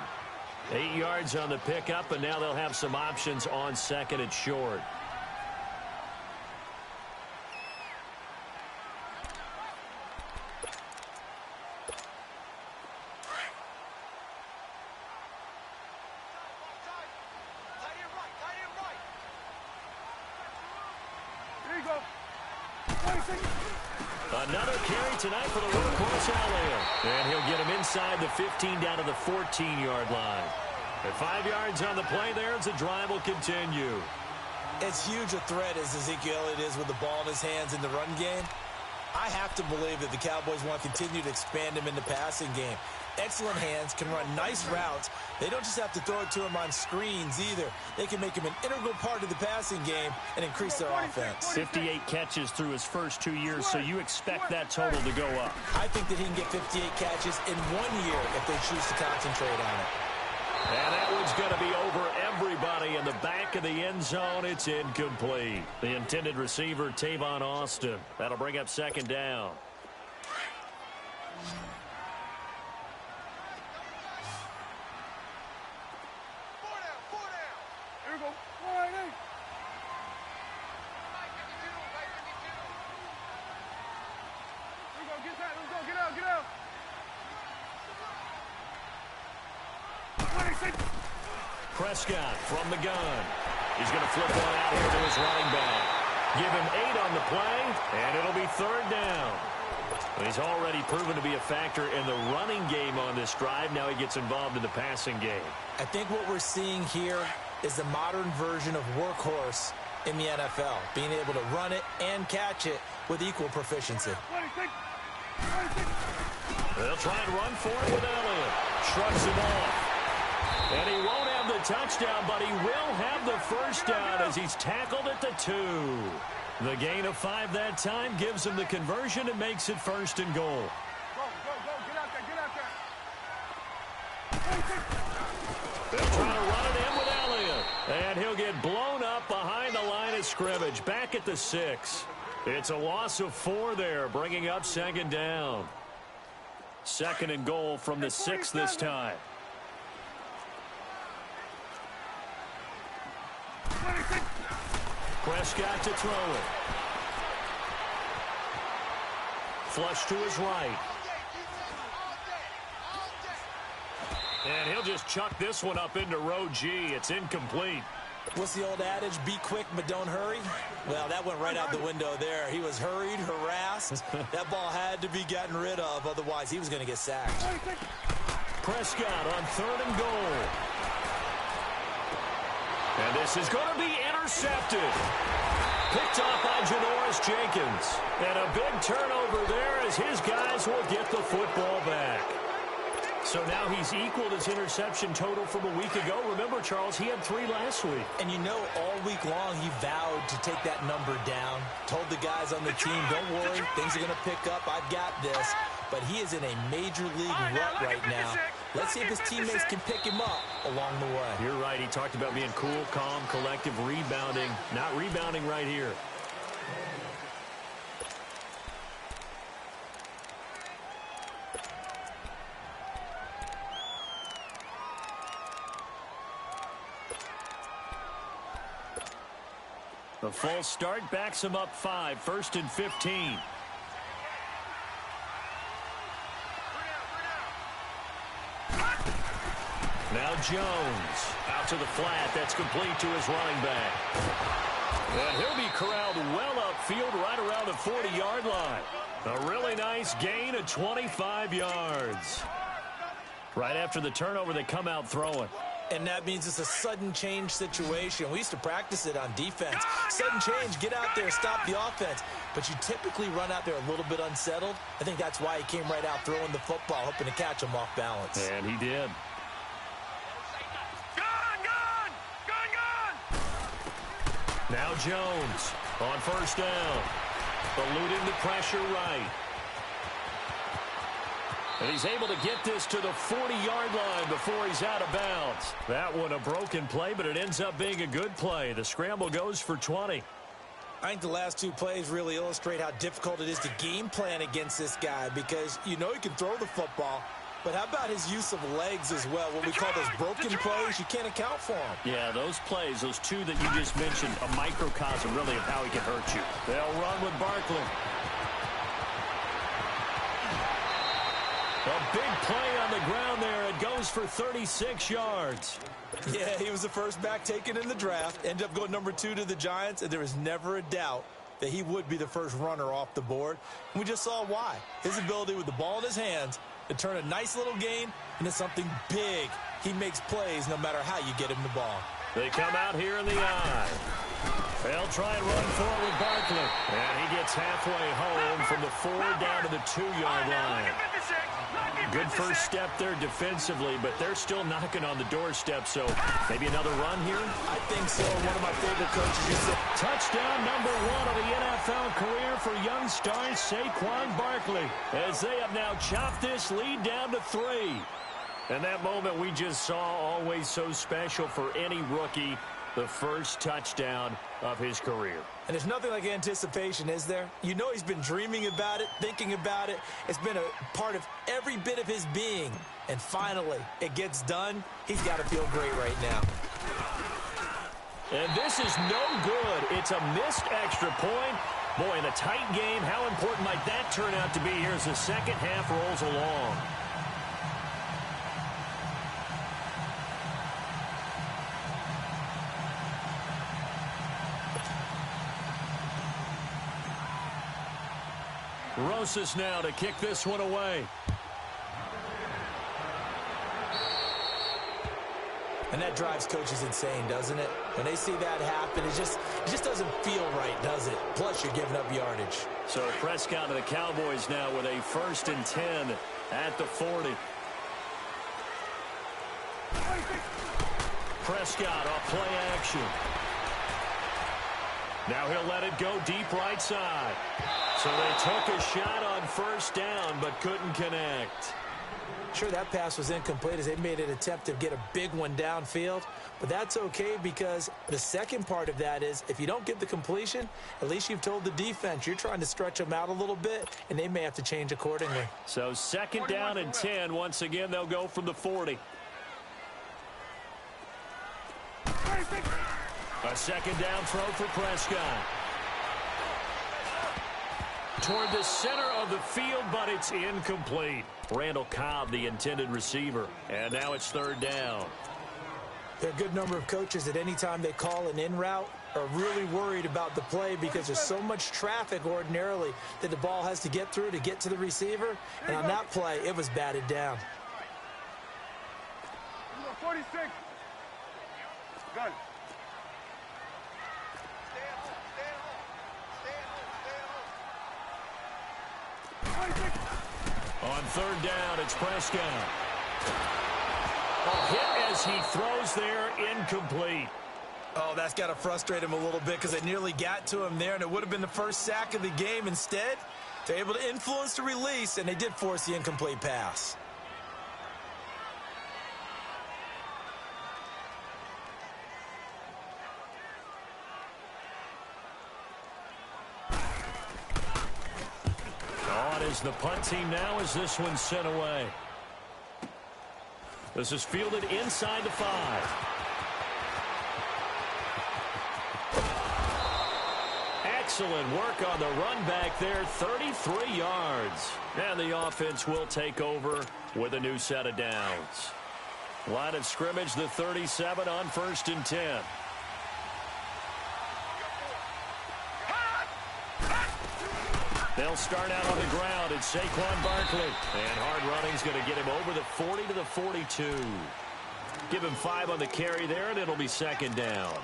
8 yards on the pickup, and now they'll have some options on second and short. Another carry tonight for the workhorse Elliott. And he'll get him inside the 15 down to the 14-yard line. At 5 yards on the play there as the drive will continue. As huge a threat as Ezekiel Elliott is with the ball in his hands in the run game, I have to believe that the Cowboys want to continue to expand him in the passing game. Excellent hands, can run nice routes. They don't just have to throw it to him on screens either. They can make him an integral part of the passing game and increase their offense. 58 catches through his first 2 years, so you expect that total to go up. I think that he can get 58 catches in 1 year if they choose to concentrate on it. And that one's going to be over everybody in the back of the end zone. It's incomplete. The intended receiver, Tavon Austin. That'll bring up second down. Here we go. 4-8. Here we go. Get that. Let's go. Get out. Get out. 26. Prescott from the gun. He's going to flip one out here to his running back. Give him 8 on the play, and it'll be third down. He's already proven to be a factor in the running game on this drive. Now he gets involved in the passing game. I think what we're seeing here is the modern version of workhorse in the NFL, being able to run it and catch it with equal proficiency. 26. They'll try and run for it with Elliott. Shrugs him off. And he won't have the touchdown, but he will have the first down as he's tackled at the 2. The gain of 5 that time gives him the conversion and makes it first and goal. Go. Get out there. Get out there. 26. They'll try to run it in with Elliott. And he'll get blown up behind the line of scrimmage. Back at the 6. It's a loss of 4 there, bringing up second down. Second and goal from the 6 this time. 26. Prescott to throw it. Flush to his right. And he'll just chuck this one up into row G. It's incomplete. What's the old adage? Be quick, but don't hurry. Well, that went right out the window there. He was hurried, harassed. That ball had to be gotten rid of. Otherwise, he was going to get sacked. 26. Prescott on third and goal. And this is going to be intercepted. Picked off by Janoris Jenkins. And a big turnover there as his guys will get the football back. So now he's equaled his interception total from a week ago. Remember, Charles, he had 3 last week. And you know, all week long, he vowed to take that number down. Told the guys on the team, don't worry, things are going to pick up. I've got this. But he is in a major league rut right now. Let's see if his teammates can pick him up along the way. You're right. He talked about being cool, calm, collective, rebounding. Not rebounding right here. The false start backs him up 5, first and 15. Now Jones out to the flat. That's complete to his running back. And he'll be corralled well upfield right around the 40-yard line. A really nice gain of 25 yards. Right after the turnover, they come out throwing. And that means it's a sudden change situation. We used to practice it on defense. Sudden change, get out there, stop the offense. But you typically run out there a little bit unsettled. I think that's why he came right out throwing the football, hoping to catch him off balance. And he did. Now Jones on first down. Eluding the pressure right. And he's able to get this to the 40-yard line before he's out of bounds. That one a broken play, but it ends up being a good play. The scramble goes for 20. I think the last 2 plays really illustrate how difficult it is to game plan against this guy because you know he can throw the football, but how about his use of legs as well? What we call those broken plays, you can't account for them. Yeah, those plays, those 2 that you just mentioned, a microcosm really of how he can hurt you. They'll run with Barkley. A big play on the ground there. It goes for 36 yards. Yeah, he was the first back taken in the draft. Ended up going number 2 to the Giants, and there was never a doubt that he would be the first runner off the board. And we just saw why. His ability with the ball in his hands to turn a nice little gain into something big. He makes plays no matter how you get him the ball. They come out here in the eye. They'll try and run forward with Barkley. And he gets halfway home from the 4 down to the 2-yard line. Good first step there defensively, but they're still knocking on the doorstep, so maybe another run here? I think so. One of my favorite coaches used to. Touchdown number 1 of the NFL career for young star Saquon Barkley, as they have now chopped this lead down to 3. And that moment we just saw, always so special for any rookie, the first touchdown of his career. And there's nothing like anticipation, is there? You know he's been dreaming about it, thinking about it. It's been a part of every bit of his being. And finally, it gets done. He's got to feel great right now. And this is no good. It's a missed extra point. Boy, in a tight game, how important might that turn out to be here as the second half rolls along? Rosas now to kick this one away. And that drives coaches insane, doesn't it? When they see that happen, it just doesn't feel right, does it? Plus, you're giving up yardage. So Prescott and the Cowboys now with a 1st and 10 at the 40. Prescott off play action. Now he'll let it go deep right side. So they took a shot on 1st down, but couldn't connect. Sure, that pass was incomplete as they made an attempt to get a big one downfield. But that's okay because the second part of that is if you don't get the completion, at least you've told the defense you're trying to stretch them out a little bit, and they may have to change accordingly. So 2nd down and 10. Once again, they'll go from the 40. A 2nd down throw for Prescott. Toward the center of the field, but it's incomplete. Randall Cobb, the intended receiver. And now it's 3rd down. There are a good number of coaches that any time they call an in route are really worried about the play because there's so much traffic ordinarily that the ball has to get through to get to the receiver. And on that play, it was batted down. 46. Good. On 3rd down, it's Prescott. A hit as he throws there, incomplete. Oh, that's got to frustrate him a little bit because it nearly got to him there, and it would have been the first sack of the game. Instead, they're able to influence the release, and they did force the incomplete pass. Is the punt team now as this one's sent away. This is fielded inside the 5. Excellent work on the run back there, 33 yards. And the offense will take over with a new set of downs. Line of scrimmage, the 37 on 1st and 10. They'll start out on the ground. It's Saquon Barkley. And hard running's going to get him over the 40 to the 42. Give him 5 on the carry there, and it'll be 2nd down.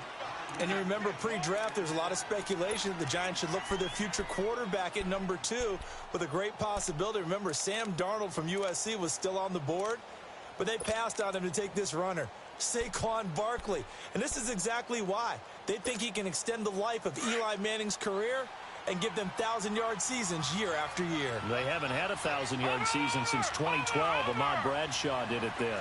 And you remember pre-draft, there's a lot of speculation that the Giants should look for their future quarterback at number 2 with a great possibility. Remember, Sam Darnold from USC was still on the board, but they passed on him to take this runner, Saquon Barkley. And this is exactly why. They think he can extend the life of Eli Manning's career and give them 1,000-yard seasons year after year. They haven't had a 1,000-yard season since 2012. Ahmad Bradshaw did it then.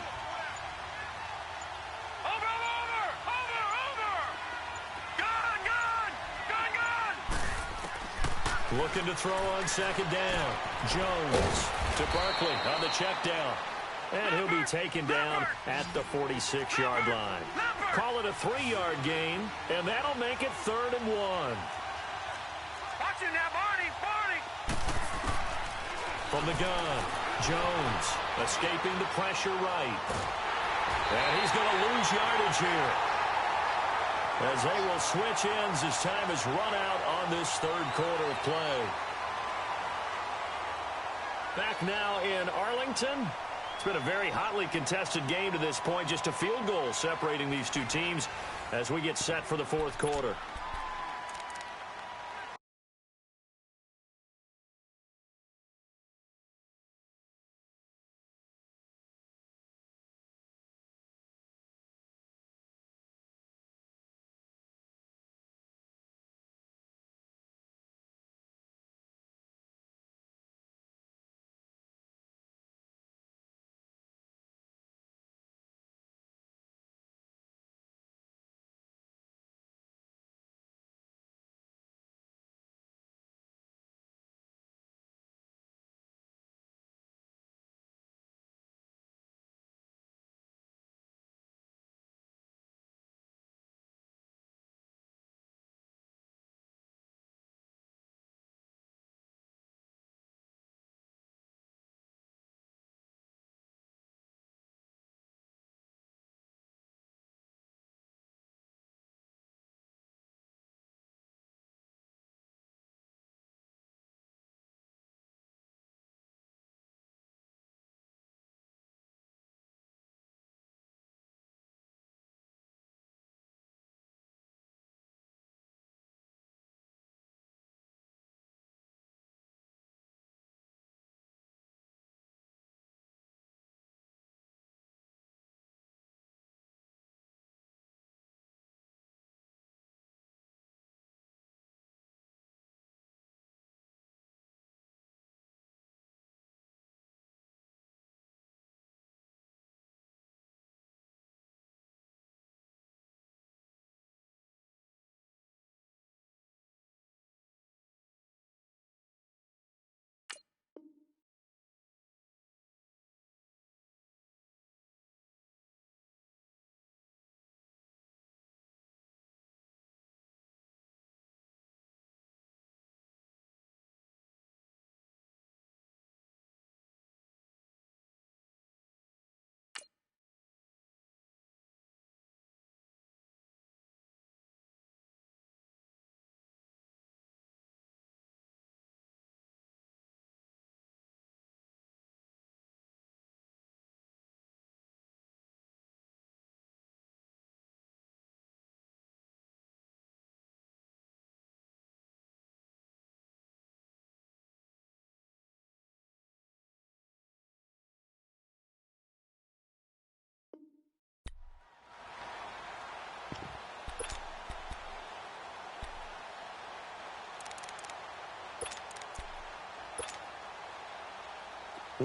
Looking to throw on 2nd down. Jones to Barkley on the check down. And he'll be taken down at the 46-yard line. Call it a 3-yard gain, and that'll make it 3rd and 1. From the gun, Jones escaping the pressure right. And he's going to lose yardage here, as they will switch ends as time is run out on this 3rd quarter of play. Back now in Arlington. It's been a very hotly contested game to this point. Just a field goal separating these two teams as we get set for the 4th quarter.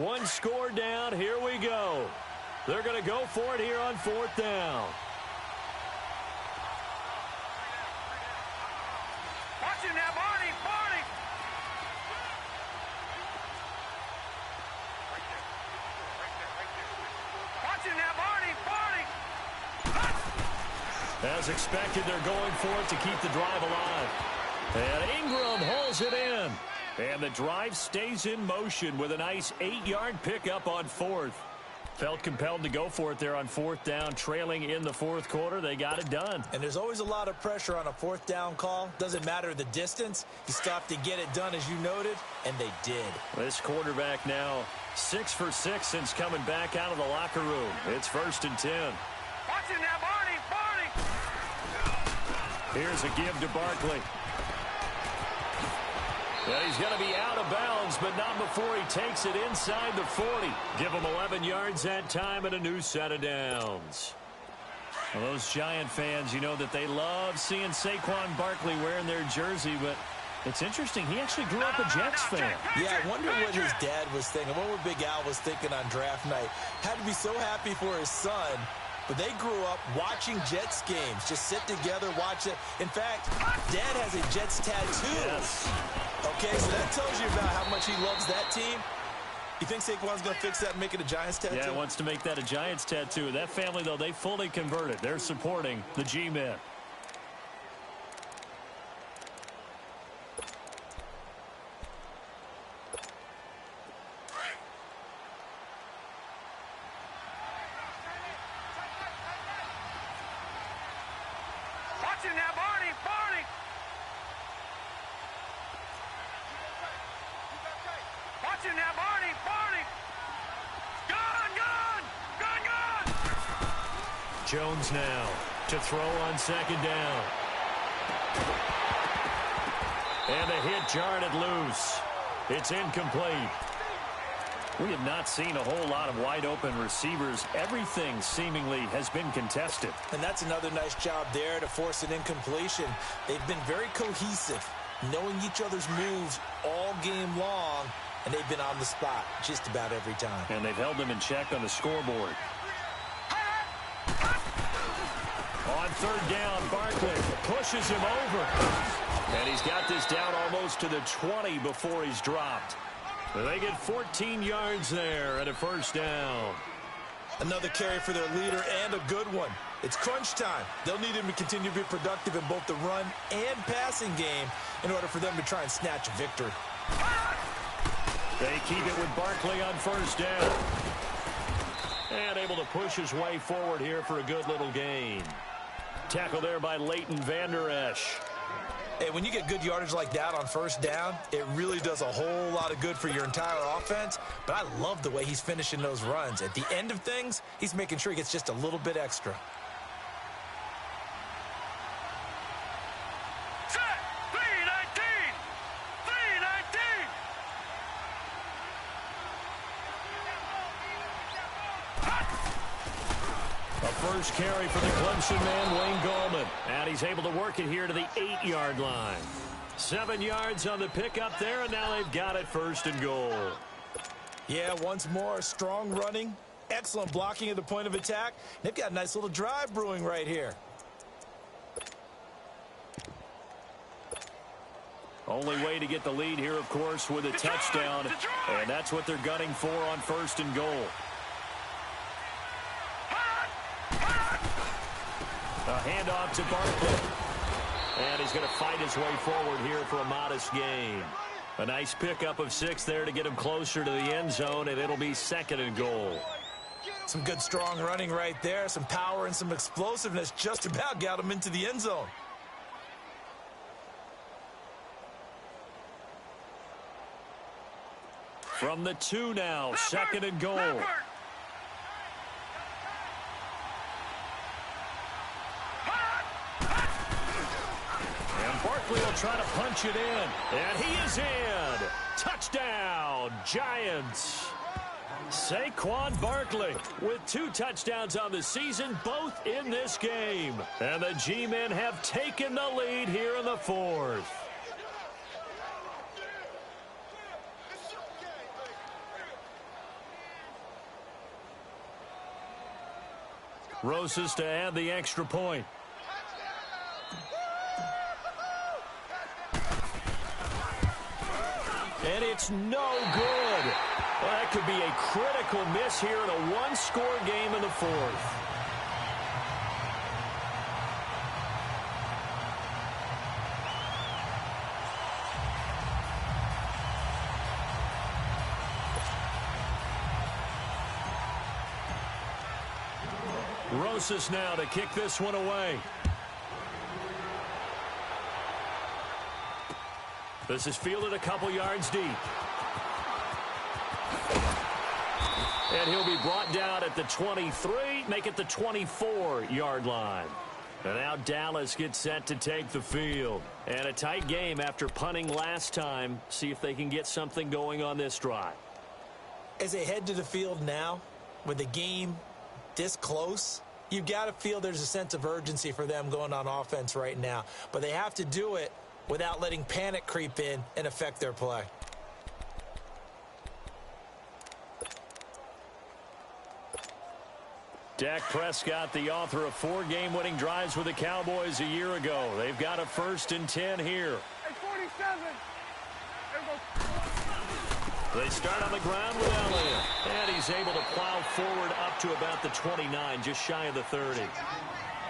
One score down. Here we go. They're going to go for it here on 4th down. Watching that, Barney! Barney! Watching that, Barney! Barney! As expected, they're going for it to keep the drive alive. And Ingram hauls it in. And the drive stays in motion with a nice 8-yard pickup on 4th. Felt compelled to go for it there on 4th down, trailing in the 4th quarter. They got it done. And there's always a lot of pressure on a 4th down call. Doesn't matter the distance. You stop to get it done, as you noted, and they did. This quarterback now 6 for 6 since coming back out of the locker room. It's 1st and 10. Watching that, Barney! Barney! Here's a give to Barkley. And he's going to be out of bounds, but not before he takes it inside the 40. Give him 11 yards that time and a new set of downs. Well, those Giant fans, you know that they love seeing Saquon Barkley wearing their jersey, but it's interesting. He actually grew up a Jets fan. Yeah, I wonder what his dad was thinking. What would Big Al was thinking on draft night? Had to be so happy for his son. But they grew up watching Jets games. Just sit together, watch it. In fact, Dad has a Jets tattoo. Yes. Okay, so that tells you about how much he loves that team. You think Saquon's going to fix that and make it a Giants tattoo? Yeah, he wants to make that a Giants tattoo. That family, though, they fully converted. They're supporting the G-Men. Watching that, Barney! Barney! Watching that, Barney! Barney! Gun! Gun! Gun! Gun! Jones now to throw on 2nd down. And the hit jarred it loose. It's incomplete. We have not seen a whole lot of wide-open receivers. Everything seemingly has been contested. And that's another nice job there to force an incompletion. They've been very cohesive, knowing each other's moves all game long, and they've been on the spot just about every time. And they've held them in check on the scoreboard. On 3rd down, Barkley pushes him over. And he's got this down almost to the 20 before he's dropped. They get 14 yards there and a 1st down. Another carry for their leader and a good one. It's crunch time. They'll need him to continue to be productive in both the run and passing game in order for them to try and snatch a victory. They keep it with Barkley on 1st down. And able to push his way forward here for a good little gain. Tackle there by Leighton Vander Esch. Hey, when you get good yardage like that on 1st down, it really does a whole lot of good for your entire offense. But I love the way he's finishing those runs. At the end of things, he's making sure he gets just a little bit extra. Set! 319! 319! A first carry for the Clemson man, Wayne Gallman. And he's able to work it here to the 8-yard line. 7 yards on the pickup there, and now they've got it 1st and goal. Yeah, once more, strong running, excellent blocking at the point of attack. They've got a nice little drive brewing right here. Only way to get the lead here, of course, with a touchdown. And that's what they're gunning for on 1st and goal. A handoff to Barkley. And he's going to fight his way forward here for a modest gain. A nice pickup of 6 there to get him closer to the end zone, and it'll be 2nd and goal. Some good strong running right there. Some power and some explosiveness just about got him into the end zone. From the 2 now, 2nd and goal. Barkley will try to punch it in. And he is in. Touchdown, Giants. Saquon Barkley with 2 touchdowns on the season, both in this game. And the G-men have taken the lead here in the 4th. Rosas to add the extra point. And it's no good. Well, that could be a critical miss here in a one-score game in the fourth. Rosas now to kick this one away. This is fielded a couple yards deep. And he'll be brought down at the 23, make it the 24-yard line. And now Dallas gets set to take the field. And a tight game after punting last time. See if they can get something going on this drive. As they head to the field now, with the game this close, you've got to feel there's a sense of urgency for them going on offense right now. But they have to do it without letting panic creep in and affect their play. Dak Prescott, the author of 4 game-winning drives with the Cowboys a year ago. They've got a 1st and 10 here. Hey, 47. They start on the ground with Elliott. And he's able to plow forward up to about the 29, just shy of the 30.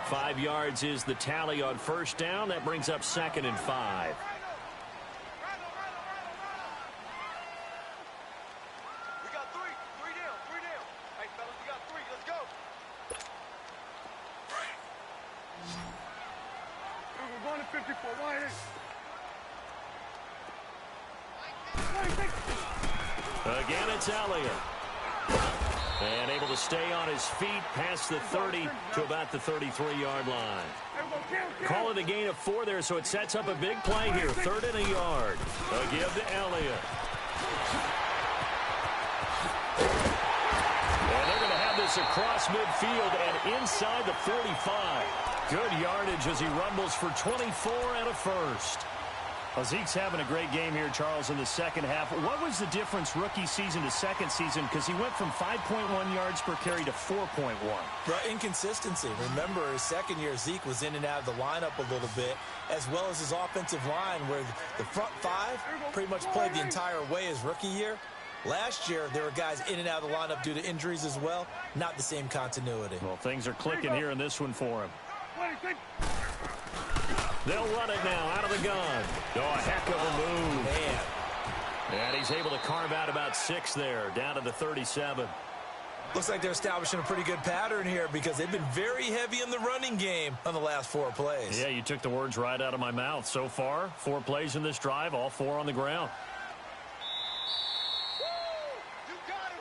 5 yards is the tally on 1st down. That brings up 2nd and 5. We got 3. 3 down. 3 down. Hey, fellas, we got 3. Let's go. We're going to 54. Why is Again, it's Elliott. And able to stay on his feet past the 30 to about the 33-yard line. Call it a gain of 4 there, so it sets up a big play here. 3rd and a yard. A give to Elliott. And they're going to have this across midfield and inside the 45. Good yardage as he rumbles for 24 and a 1st. Well, Zeke's having a great game here, Charles, in the second half. What was the difference rookie season to second season? Because he went from 5.1 yards per carry to 4.1. Well, inconsistency. Remember, his second year, Zeke was in and out of the lineup a little bit, as well as his offensive line, where the front 5 pretty much played the entire way his rookie year. Last year, there were guys in and out of the lineup due to injuries as well. Not the same continuity. Well, things are clicking here in this one for him. They'll run it now out of the gun. Oh, a heck of a move. Man. And he's able to carve out about 6 there, down to the 37. Looks like they're establishing a pretty good pattern here because they've been very heavy in the running game on the last 4 plays. Yeah, you took the words right out of my mouth. So far, 4 plays in this drive, all 4 on the ground. You got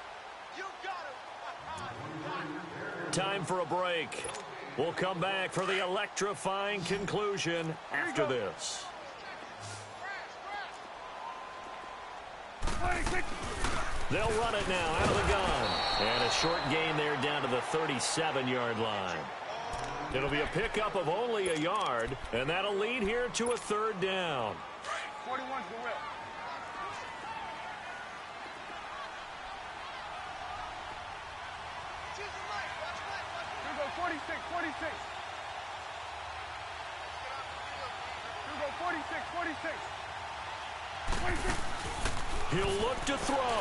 him. Time for a break. We'll come back for the electrifying conclusion after this. They'll run it now out of the gun. And a short gain there down to the 37-yard line. It'll be a pickup of only a yard, and that'll lead here to a 3rd down. 41's the whip. Here we go, 46, 46. Here we go, 46, 46. 46. He'll look to throw.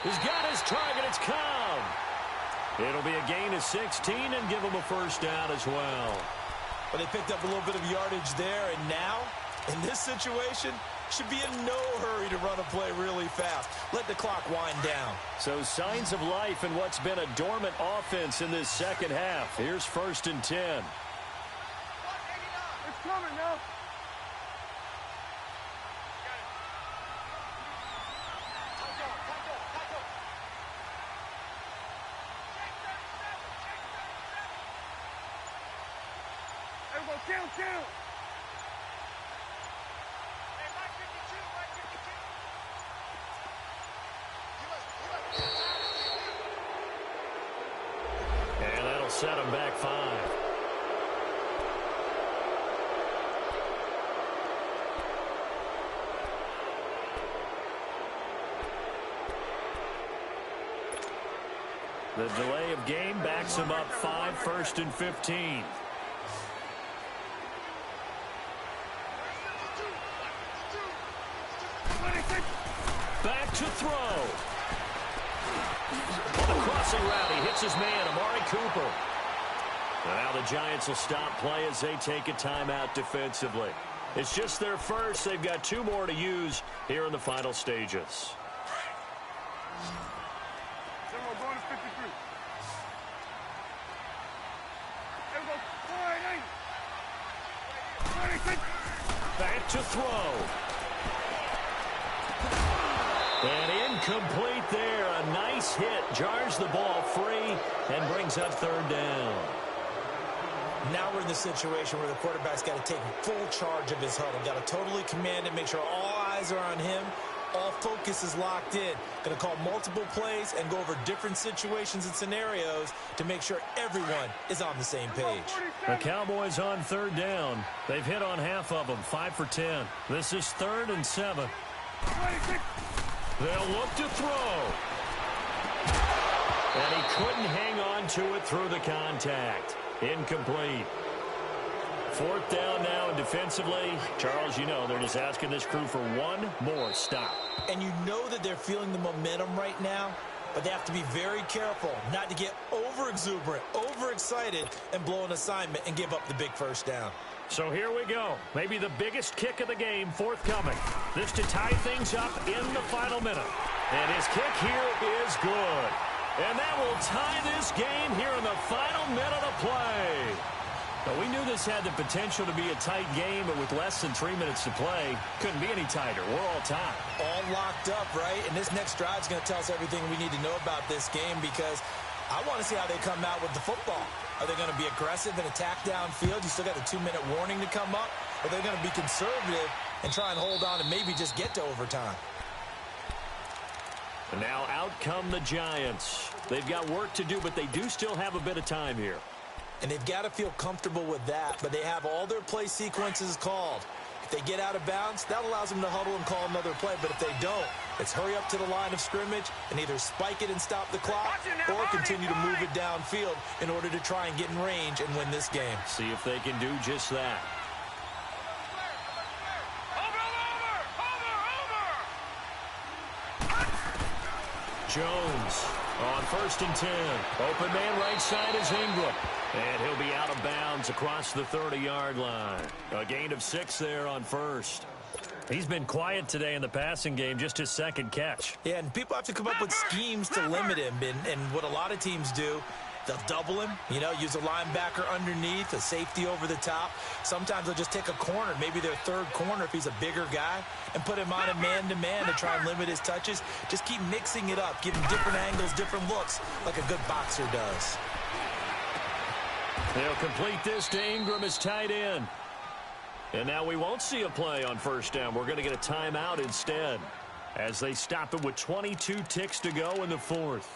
He's got his target. It's Cobb. It'll be a gain of 16 and give him a 1st down as well. But they picked up a little bit of yardage there, and now, in this situation, should be in no hurry to run a play really fast. Let the clock wind down. So signs of life in what's been a dormant offense in this second half. Here's 1st and 10. It's coming now. Count. And that'll set him back 5. The delay of game backs him up 5, 1st and 15. Back to throw. On the crossing route, he hits his man, Amari Cooper. And now the Giants will stop play as they take a timeout defensively. It's just their first. They've got 2 more to use here in the final stages. Back to throw. And incomplete there. A nice hit. Jars the ball free and brings up 3rd down. Now we're in the situation where the quarterback's got to take full charge of his huddle. Got to totally command it, make sure all eyes are on him. All focus is locked in. Going to call multiple plays and go over different situations and scenarios to make sure everyone is on the same page. The Cowboys on 3rd down. They've hit on half of them, 5 for 10. This is 3rd and 7. They'll look to throw. And he couldn't hang on to it through the contact. Incomplete. 4th down now, and defensively, Charles, you know, they're just asking this crew for one more stop. And you know that they're feeling the momentum right now, but they have to be very careful not to get over-exuberant, overexcited, and blow an assignment and give up the big 1st down. So here we go. Maybe the biggest kick of the game forthcoming. This to tie things up in the final minute. And his kick here is good. And that will tie this game here in the final minute of play. Now, we knew this had the potential to be a tight game, but with less than 3 minutes to play, couldn't be any tighter. We're all tied. All locked up, right? And this next drive is going to tell us everything we need to know about this game, because I want to see how they come out with the football. Are they going to be aggressive and attack downfield? You still got the 2-minute warning to come up. Or are they going to be conservative and try and hold on and maybe just get to overtime? And now out come the Giants. They've got work to do, but they do still have a bit of time here. And they've got to feel comfortable with that, but they have all their play sequences called. If they get out of bounds, that allows them to huddle and call another play. But if they don't, it's hurry up to the line of scrimmage and either spike it and stop the clock or continue to move it downfield in order to try and get in range and win this game. See if they can do just that. Jones on 1st and 10. Open man right side is Ingram. And he'll be out of bounds across the 30-yard line. A gain of 6 there on 1st. He's been quiet today in the passing game, just his 2nd catch. Yeah, and people have to come up with schemes to limit him. And what a lot of teams do, they'll double him, you know, use a linebacker underneath, a safety over the top. Sometimes they'll just take a corner, maybe their 3rd corner if he's a bigger guy, and put him on a man-to-man to try and limit his touches. Just keep mixing it up, give him different angles, different looks, like a good boxer does. They'll complete this to Ingram as tight end. And now we won't see a play on 1st down. We're going to get a timeout instead as they stop it with 22 ticks to go in the 4th.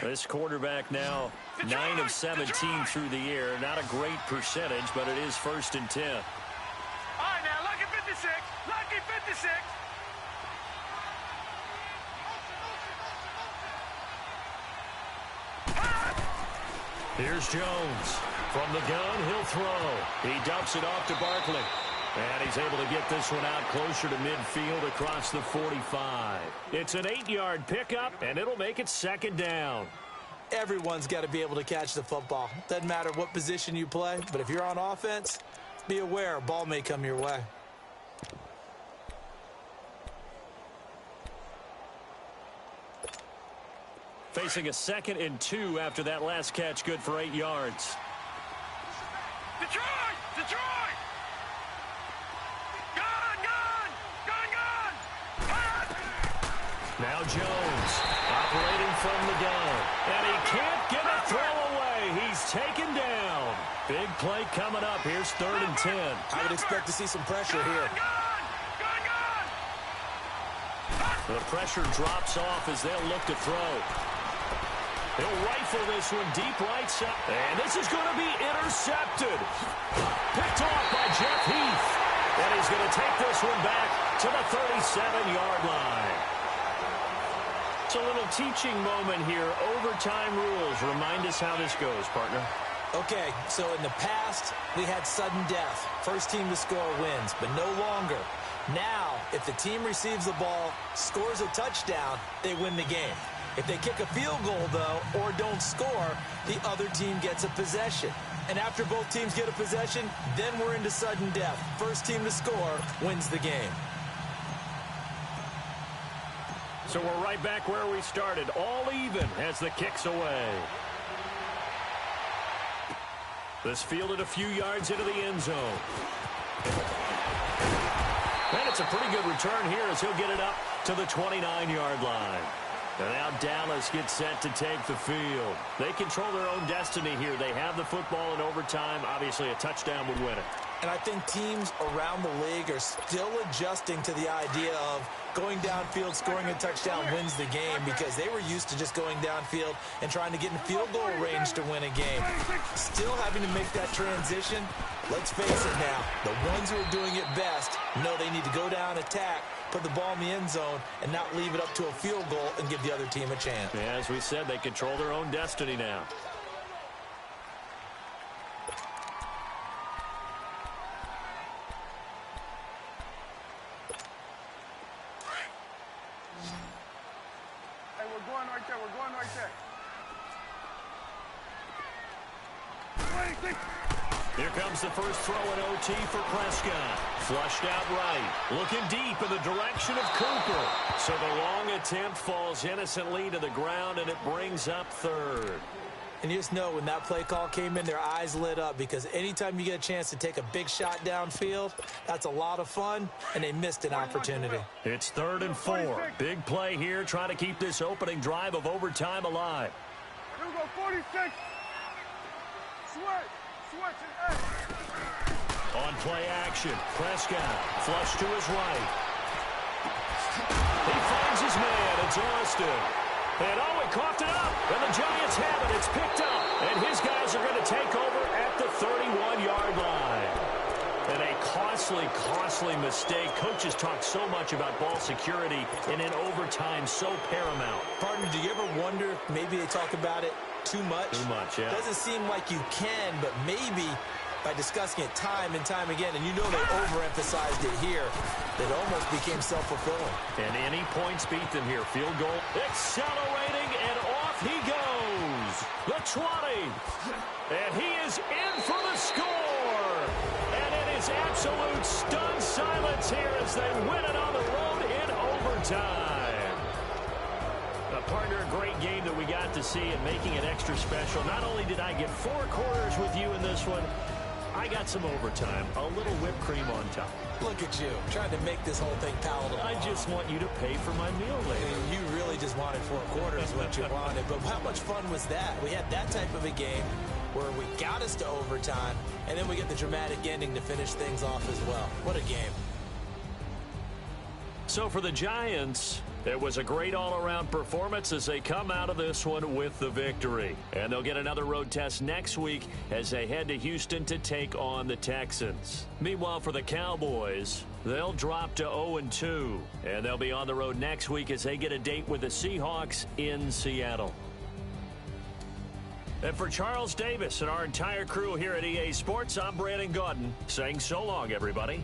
This quarterback now 9 of 17 through the air. Not a great percentage, but it is 1st and 10. All right, now, lucky 56. Lucky 56. Here's Jones. From the gun, he'll throw. He dumps it off to Barkley. And he's able to get this one out closer to midfield across the 45. It's an 8-yard pickup, and it'll make it 2nd down. Everyone's got to be able to catch the football. Doesn't matter what position you play, but if you're on offense, be aware a ball may come your way. Facing a 2nd and 2 after that last catch, good for 8 yards. Detroit! Detroit! Gun! Gun! Gun! Gun! Gun! Now Jones operating from the gun. And he can't get a throw away. He's taken down. Big play coming up. Here's 3rd and 10. I would expect to see some pressure here. The pressure drops off as they'll look to throw. He'll rifle this one deep right side. And this is going to be intercepted. Picked off by Jeff Heath. And he's going to take this one back to the 37-yard line. It's a little teaching moment here. Overtime rules. Remind us how this goes, partner. Okay, so in the past, we had sudden death. First team to score wins, but no longer. Now, if the team receives the ball, scores a touchdown, they win the game. If they kick a field goal, though, or don't score, the other team gets a possession. And after both teams get a possession, then we're into sudden death. First team to score wins the game. So we're right back where we started, all even as the kick's away. This fielded a few yards into the end zone. And it's a pretty good return here as he'll get it up to the 29-yard line. And now Dallas gets set to take the field. They control their own destiny here. They have the football in overtime. Obviously, a touchdown would win it. And I think teams around the league are still adjusting to the idea of going downfield, scoring a touchdown wins the game, because they were used to just going downfield and trying to get in field goal range to win a game. Still having to make that transition. Let's face it now, the ones who are doing it best know they need to go down, attack, put the ball in the end zone, and not leave it up to a field goal and give the other team a chance. Yeah, as we said, they control their own destiny now. Hey, we're going right there. We're going right there. 26. Here comes the first throw in OT for Prescott. Flushed out right. Looking deep in the direction of Cooper. So the long attempt falls innocently to the ground, and it brings up third. And you just know when that play call came in, their eyes lit up, because anytime you get a chance to take a big shot downfield, that's a lot of fun, and they missed an opportunity. It's 3rd and 4. Big play here, trying to keep this opening drive of overtime alive. Here we go, 46. Switch. On play action, Prescott flush to his right. He finds his man. It's Austin. And he coughed it up. And the Giants have it. It's picked up. And his guys are going to take over at the 31-yard line. And a costly mistake. Coaches talk so much about ball security, and in overtime, so paramount. Partner, do you ever wonder if maybe they talk about it too much? Too much, yeah. Doesn't seem like you can, but maybe by discussing it time and time again, and you know they overemphasized it here, that it almost became self-fulfilling. And any points beat them here. Field goal, accelerating, and off he goes. The 20. And he is in for the score. And it is absolute stunned silence here as they win it on the road in overtime. Partner, a great game that we got to see, and making it extra special. Not only did I get 4 quarters with you in this one, I got some overtime, a little whipped cream on top. Look at you, trying to make this whole thing palatable. I just want you to pay for my meal later. You really just wanted 4 quarters what you wanted, but how much fun was that? We had that type of a game where we got us to overtime, and then we get the dramatic ending to finish things off as well. What a game. So for the Giants, it was a great all-around performance as they come out of this one with the victory. And they'll get another road test next week as they head to Houston to take on the Texans. Meanwhile, for the Cowboys, they'll drop to 0-2. And they'll be on the road next week as they get a date with the Seahawks in Seattle. And for Charles Davis and our entire crew here at EA Sports, I'm Brandon Gaudin saying so long, everybody.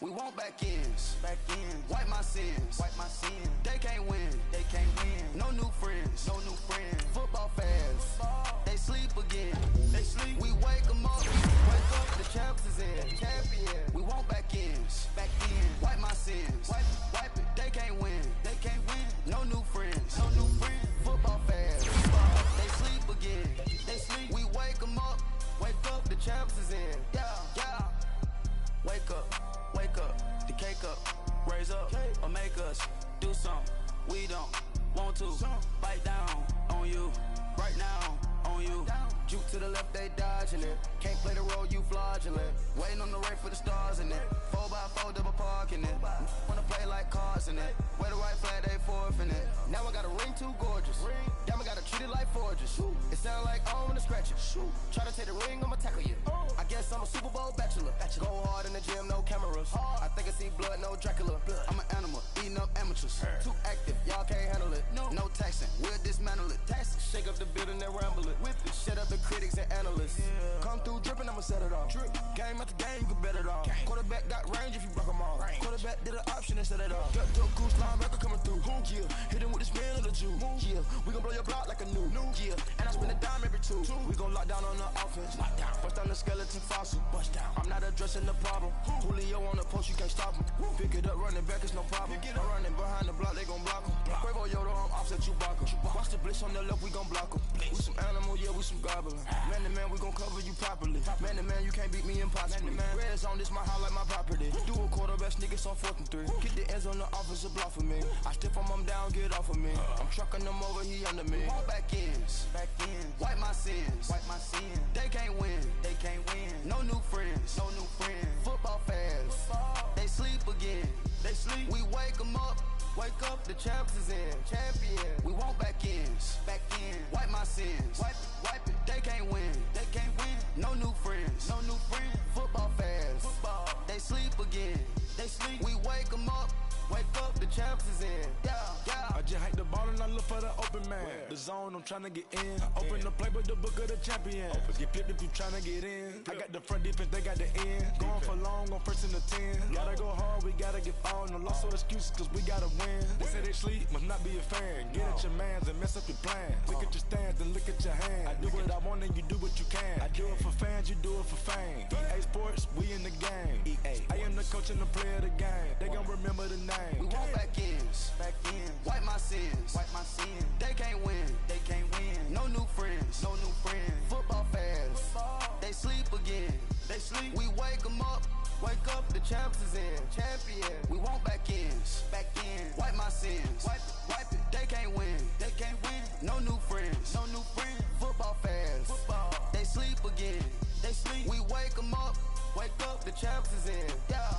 We want back ends. Wipe my sins. They can't win. No new friends. Football fans. They sleep again. We wake them up. Wake up, the champs is in. We want back ends. Wipe my sins. Wipe it. They can't win. No new friends. Football fans. They sleep again. We wake them up. Wake up, the champs is in. Yeah. left, they dodging it. Can't play the role, you fraudulent. Waiting on the rain for the stars in it. 4x4 double parking it. Wanna play like cars in it. Wear the white flag, they forfeit it. Now I got a ring too gorgeous. Damn, I gotta treat it like forges. It sound like I wanna scratch it. Try to take the ring, I'ma tackle you. I guess I'm a Super Bowl bachelor. Go hard in the gym, no cameras. I think I see blood, no Dracula. I'm an animal, eating up amateurs. Too active, y'all can't handle it. No taxing, we'll dismantle it. Shake up the building and ramble it. Whip it, shut up the critics and analysts. Come through dripping, I'ma set it off. Game after game, you can bet it off. Quarterback got range if you broke them off. Quarterback did an option and set it off. Duck, goose, linebacker coming through. Yeah, hit him with the spin of the Jew. Yeah, we gon' blow your block like a new. Yeah, and I spend a dime every two. We gon' lock down on the offense. Bust down the skeleton fossil. I'm not addressing the problem. Julio on the post, you can't stop him. Pick it up, running back, it's no problem. I'm running behind the block, they gon' block him. Quavo Yoda, I'm offset, you block him. Watch the blitz on the left, we gon' block him. We some animal, yeah, we some goblin. Man to man, we gon' cover you properly. Man to man, you can't beat me impossibly. Red zone, this my house like my property. Do a quarterback sneakers on 4th and 3. Get the ends on the offensive block for me. I step on him down, get off of me. I'm trucking them over, he under me. Back ends, wipe my sins. They can't win, No new friends, Football fans, they sleep again. We wake them up. Wake up, the champs is in. Champion. We want back ends. Wipe my sins. Wipe it. They can't win. No new friends. Football fans. They sleep again. We wake them up. Wake up, the champs is in. Yeah. I just hike the ball and I look for the open man. The zone, I'm tryna get in. Open the playbook, the book of the champion. Get flipped if you tryna get in. I got the front defense, they got the end. Going for long, on 1st and 10. Gotta go hard, we gotta get all. No loss or excuses, cause we gotta win. They say they sleep, must not be a fan. Get at your mans and mess up your plans. Look at your stands and look at your hands. I do what I want and you do what you can. I do it for fans, you do it for fame. EA Sports, we in the game. I am the coach and the player of the game. They gon' remember the name. We want back ends. Wipe my sins. They can't win. No new friends. Football fans. They sleep again. We wake them up. Wake up, the champs is in. Champion. We want back ends. Wipe my sins. Wipe it. They can't win. No new friends. Football fans. They sleep again. We wake them up. Wake up, the champs is in. Yeah.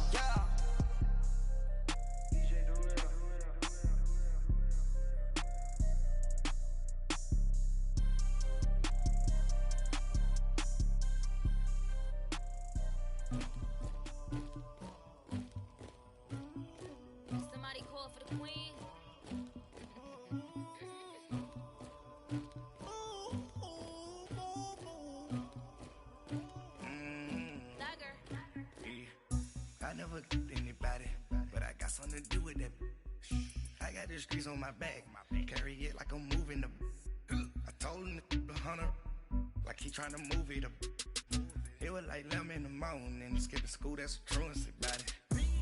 Somebody call for the queen. I never killed anybody, but I got something to do with that. I got the streets on my back, carry it like I'm moving the. I told him to 100, like he trying to move it up. It was like 11 in the morning, skipping school, that's a truancy about it.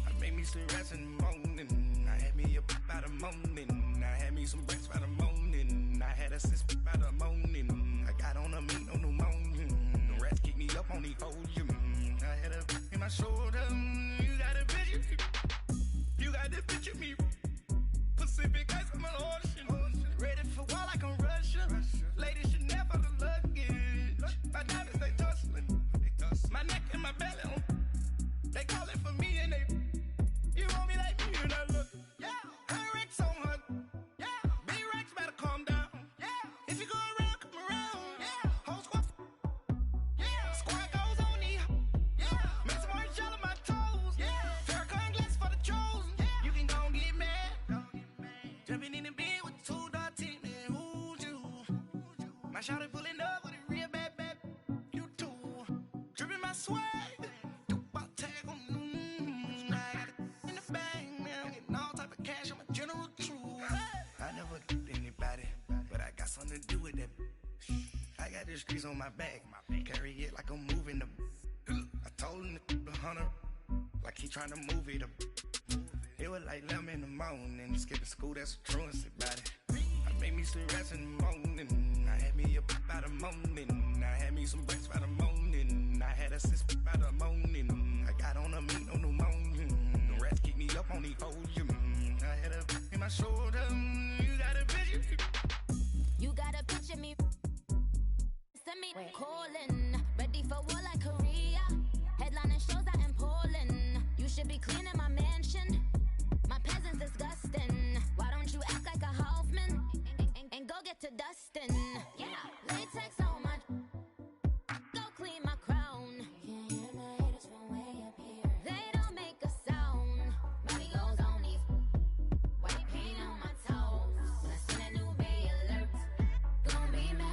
I made me some rats in the morning, I had me a pop by the morning, I had me some breaks by the morning, I had a sis by the morning, I got on a meat on the morning, the rats keep me up on the folium, I had a in my shoulder, you got a picture, you got the picture me, Pacific ice on my ocean, ready for war like I'm Russia, ladies should never the luggage, my diamonds they tussling, my neck and my belly, they call it for me and they, you want me like me and I look, yeah, her Rex on her, yeah, B-Rex better calm down, yeah, if you go around, come around, yeah, whole squad, yeah, squad goes on the, yeah, make some orange gel on my toes, yeah, Farrakhan glass for the chosen, yeah, you can go and get mad, jumping in the bed with 2 dark teeth, and who's you, my shawty pulling up with a real bad, you too, dripping my swag, something to do with that. I got the streets on my back, carry it like I'm moving the. I told him to 100, like he trying to move it up. It was like 11 in the morning, skipping school, that's a truancy about it. I made me some rats in the morning, I had me a pop by the morning, I had me some breaks by the morning, I had a sis by the morning, I got on a meat on the morning, the rats keep me up on the folium, I had a in my shoulder, you got a picture. You gotta picture me. send me calling. Ready for war like Korea. Headlining shows out in Poland. You should be cleaning my mansion. My peasants disgusting. Why don't you act like a Hoffman and go get to dustin'? Yeah, latex on my. Go clean my crown. Can't hear my haters from way up here. They don't make a sound. Money goes on these. White paint on my toes. When I send a new bay alert, gon' be mad.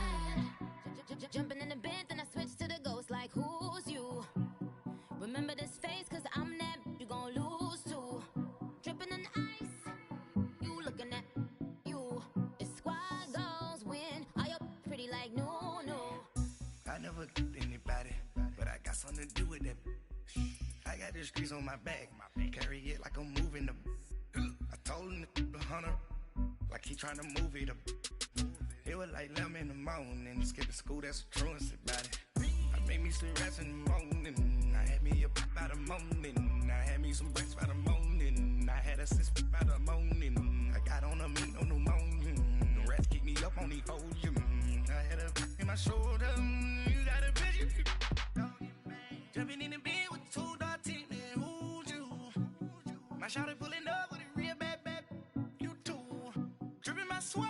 Jumping in the bed, then I switch to the ghost like who's you? Remember this face, cause I'm that you gon' lose to. Dripping in ice, you looking at you. It's squad goals win. Are you pretty like no? I never killed anybody, but I got something to do with that. I got the streets on my back, carry it like I'm moving the. I told him to 100, like he trying to move it up. It was like 11 in the morning, skipping school, that's the truancy about it. I made me some rest in the morning, I had me up by the morning, I had me some breaks by the morning, I had a six by the morning, I got on a meat on the morning, the rats keep me up on the folium, I had a in my shoulder, you got a vision, jumping in the bed with two dark teeth, and who's you? My shawty pulling up with a real bad, you too, dripping my swag.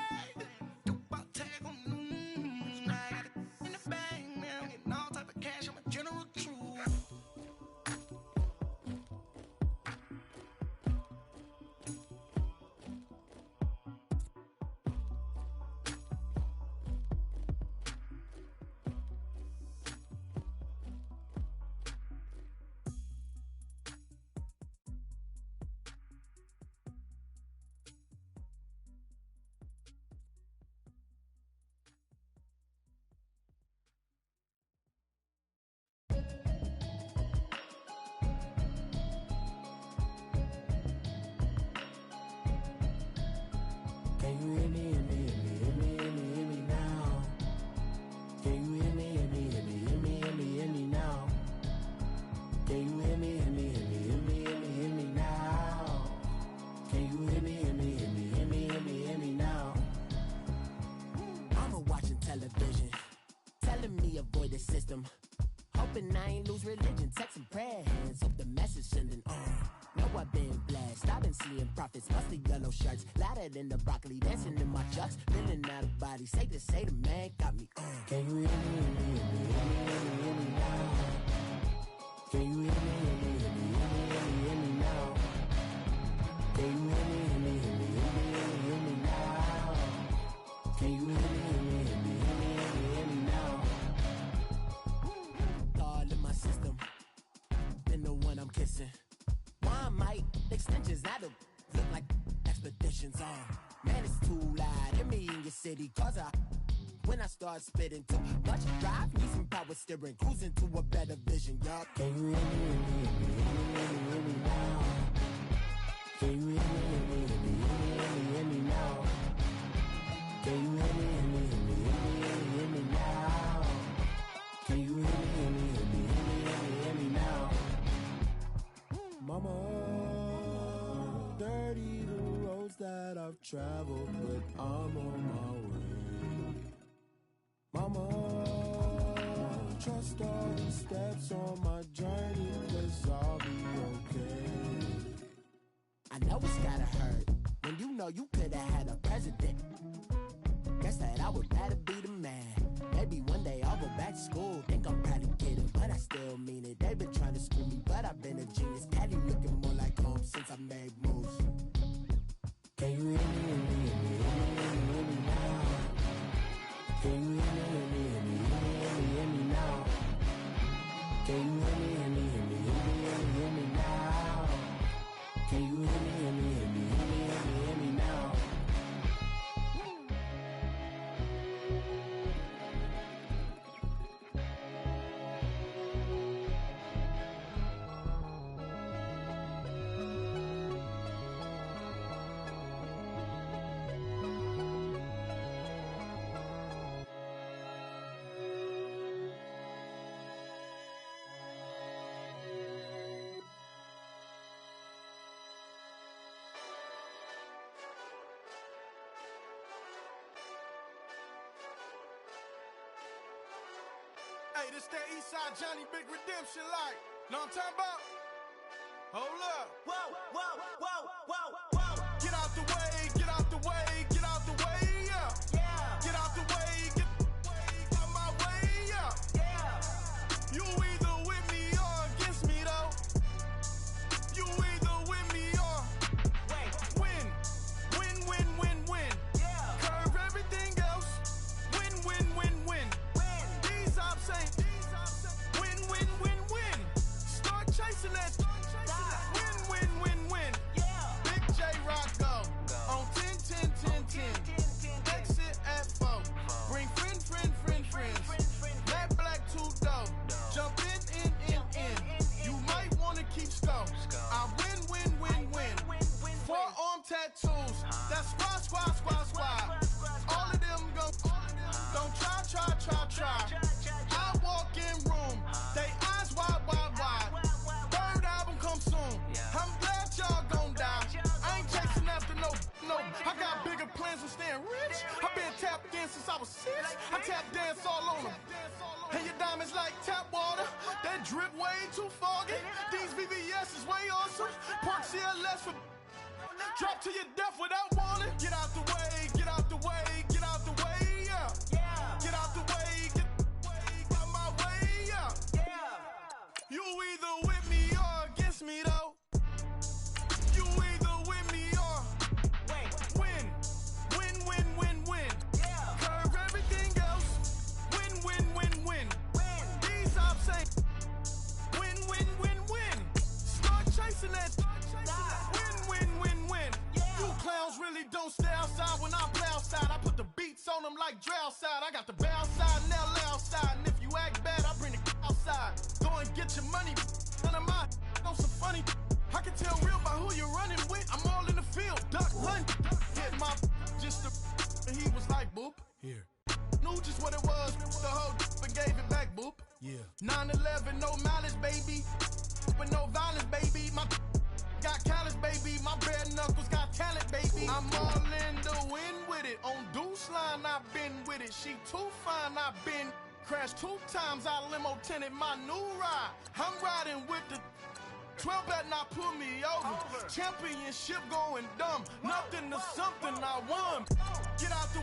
Hoping I ain't lose religion, texting prayer hands, hope the message sending on. Know I've been blessed, I've been seeing prophets, mostly yellow shirts, louder than the broccoli, dancing in my chucks, feeling out of body, say the man got me on. Can you hear me, hear me now? Can you hear me now? Can you hear me now? Can you hear me now? All in my system, been the one I'm kissing. Why might extensions that'll look like expeditions on? Man, it's too loud. Hear me in your city, cause when I start spitting too much drive, need some power steering, cruising to a better vision, y'all. Can you hear me now? Can you hear me now? Can you hear me now? Can you hear me now? Mama, dirty the roads that I've traveled, but I'm on my way. Mama, trust all these steps on my journey, 'cause I'll be okay. I know it's gotta hurt when you know you could've had a president. Guess that I would rather be the man. Maybe one day I'll go back to school. Think I'm probably kidding, but I still mean it. They've been trying to screw me, but I've been a genius. Caddy looking more like home since I made moves. Can you hear me now? Can you hear me now? Can you hear me now? Can you hear me now? Hey, this that Eastside Johnny Big Redemption like. Know what I'm talking about? Hold up. Whoa, whoa, whoa, whoa, whoa. Get out the way, get out the way, get out the way, yeah. Yeah. Get out the way, get out my way, yeah. Yeah. You either with me or against me, though. You either with me or win. Win, win, win, win. Yeah. Curve everything else. Win, win, win, win. These ops ain't. Win, win, win, win. Start chasing that. Win, win, win, win. Yeah. Big J Rock go. On 10, 10, 10, 10. Exit at 4. Bring friends. Matt Black 2 dough. Jump in. You might wanna keep score. I win. Forearm tattoos. That's squad. All of them go. Don't try. I walk in room. They eyes wide. Third album come soon. I'm glad y'all gon' die. I ain't chasing after no. I got bigger plans than staying rich. I've been tapped in since I was 6. I tap dance all on them. And your diamonds like tap water. That drip way too foggy. These VVS is way awesome. Park CLS for drop to your death without warning. Get out the way, get out the way, get out the way, yeah. Yeah. Get out the way, get out my way, yeah. Yeah. You either with me or against me, though. You either with me or win. Win. Yeah. Curve everything else. Win. These ops ain't. Win. Start chasing that. Win. Yeah. You clowns really don't stay outside when I play outside. I put the beats on them like drow side. I got the bow side and they'll outside. And if you act bad, I bring the outside. Go and get your money. None of my know some funny. I can tell real by who you're running with. I'm all in the field. Duck hunt. Hit my just the and he was like boop. Here. Knew just what it was. The whole and gave it back boop. Yeah. 9/11, no malice, baby. But no violence, baby. My got callous, baby. My bare knuckles got talent, baby. I'm all in the wind with it. On Deuce Line, I've been with it. She too fine, I've been crashed 2 times. I limo tinted my new ride. I'm riding with the 12 better not pull me over. Championship going dumb. Nothing to something I won. Get out the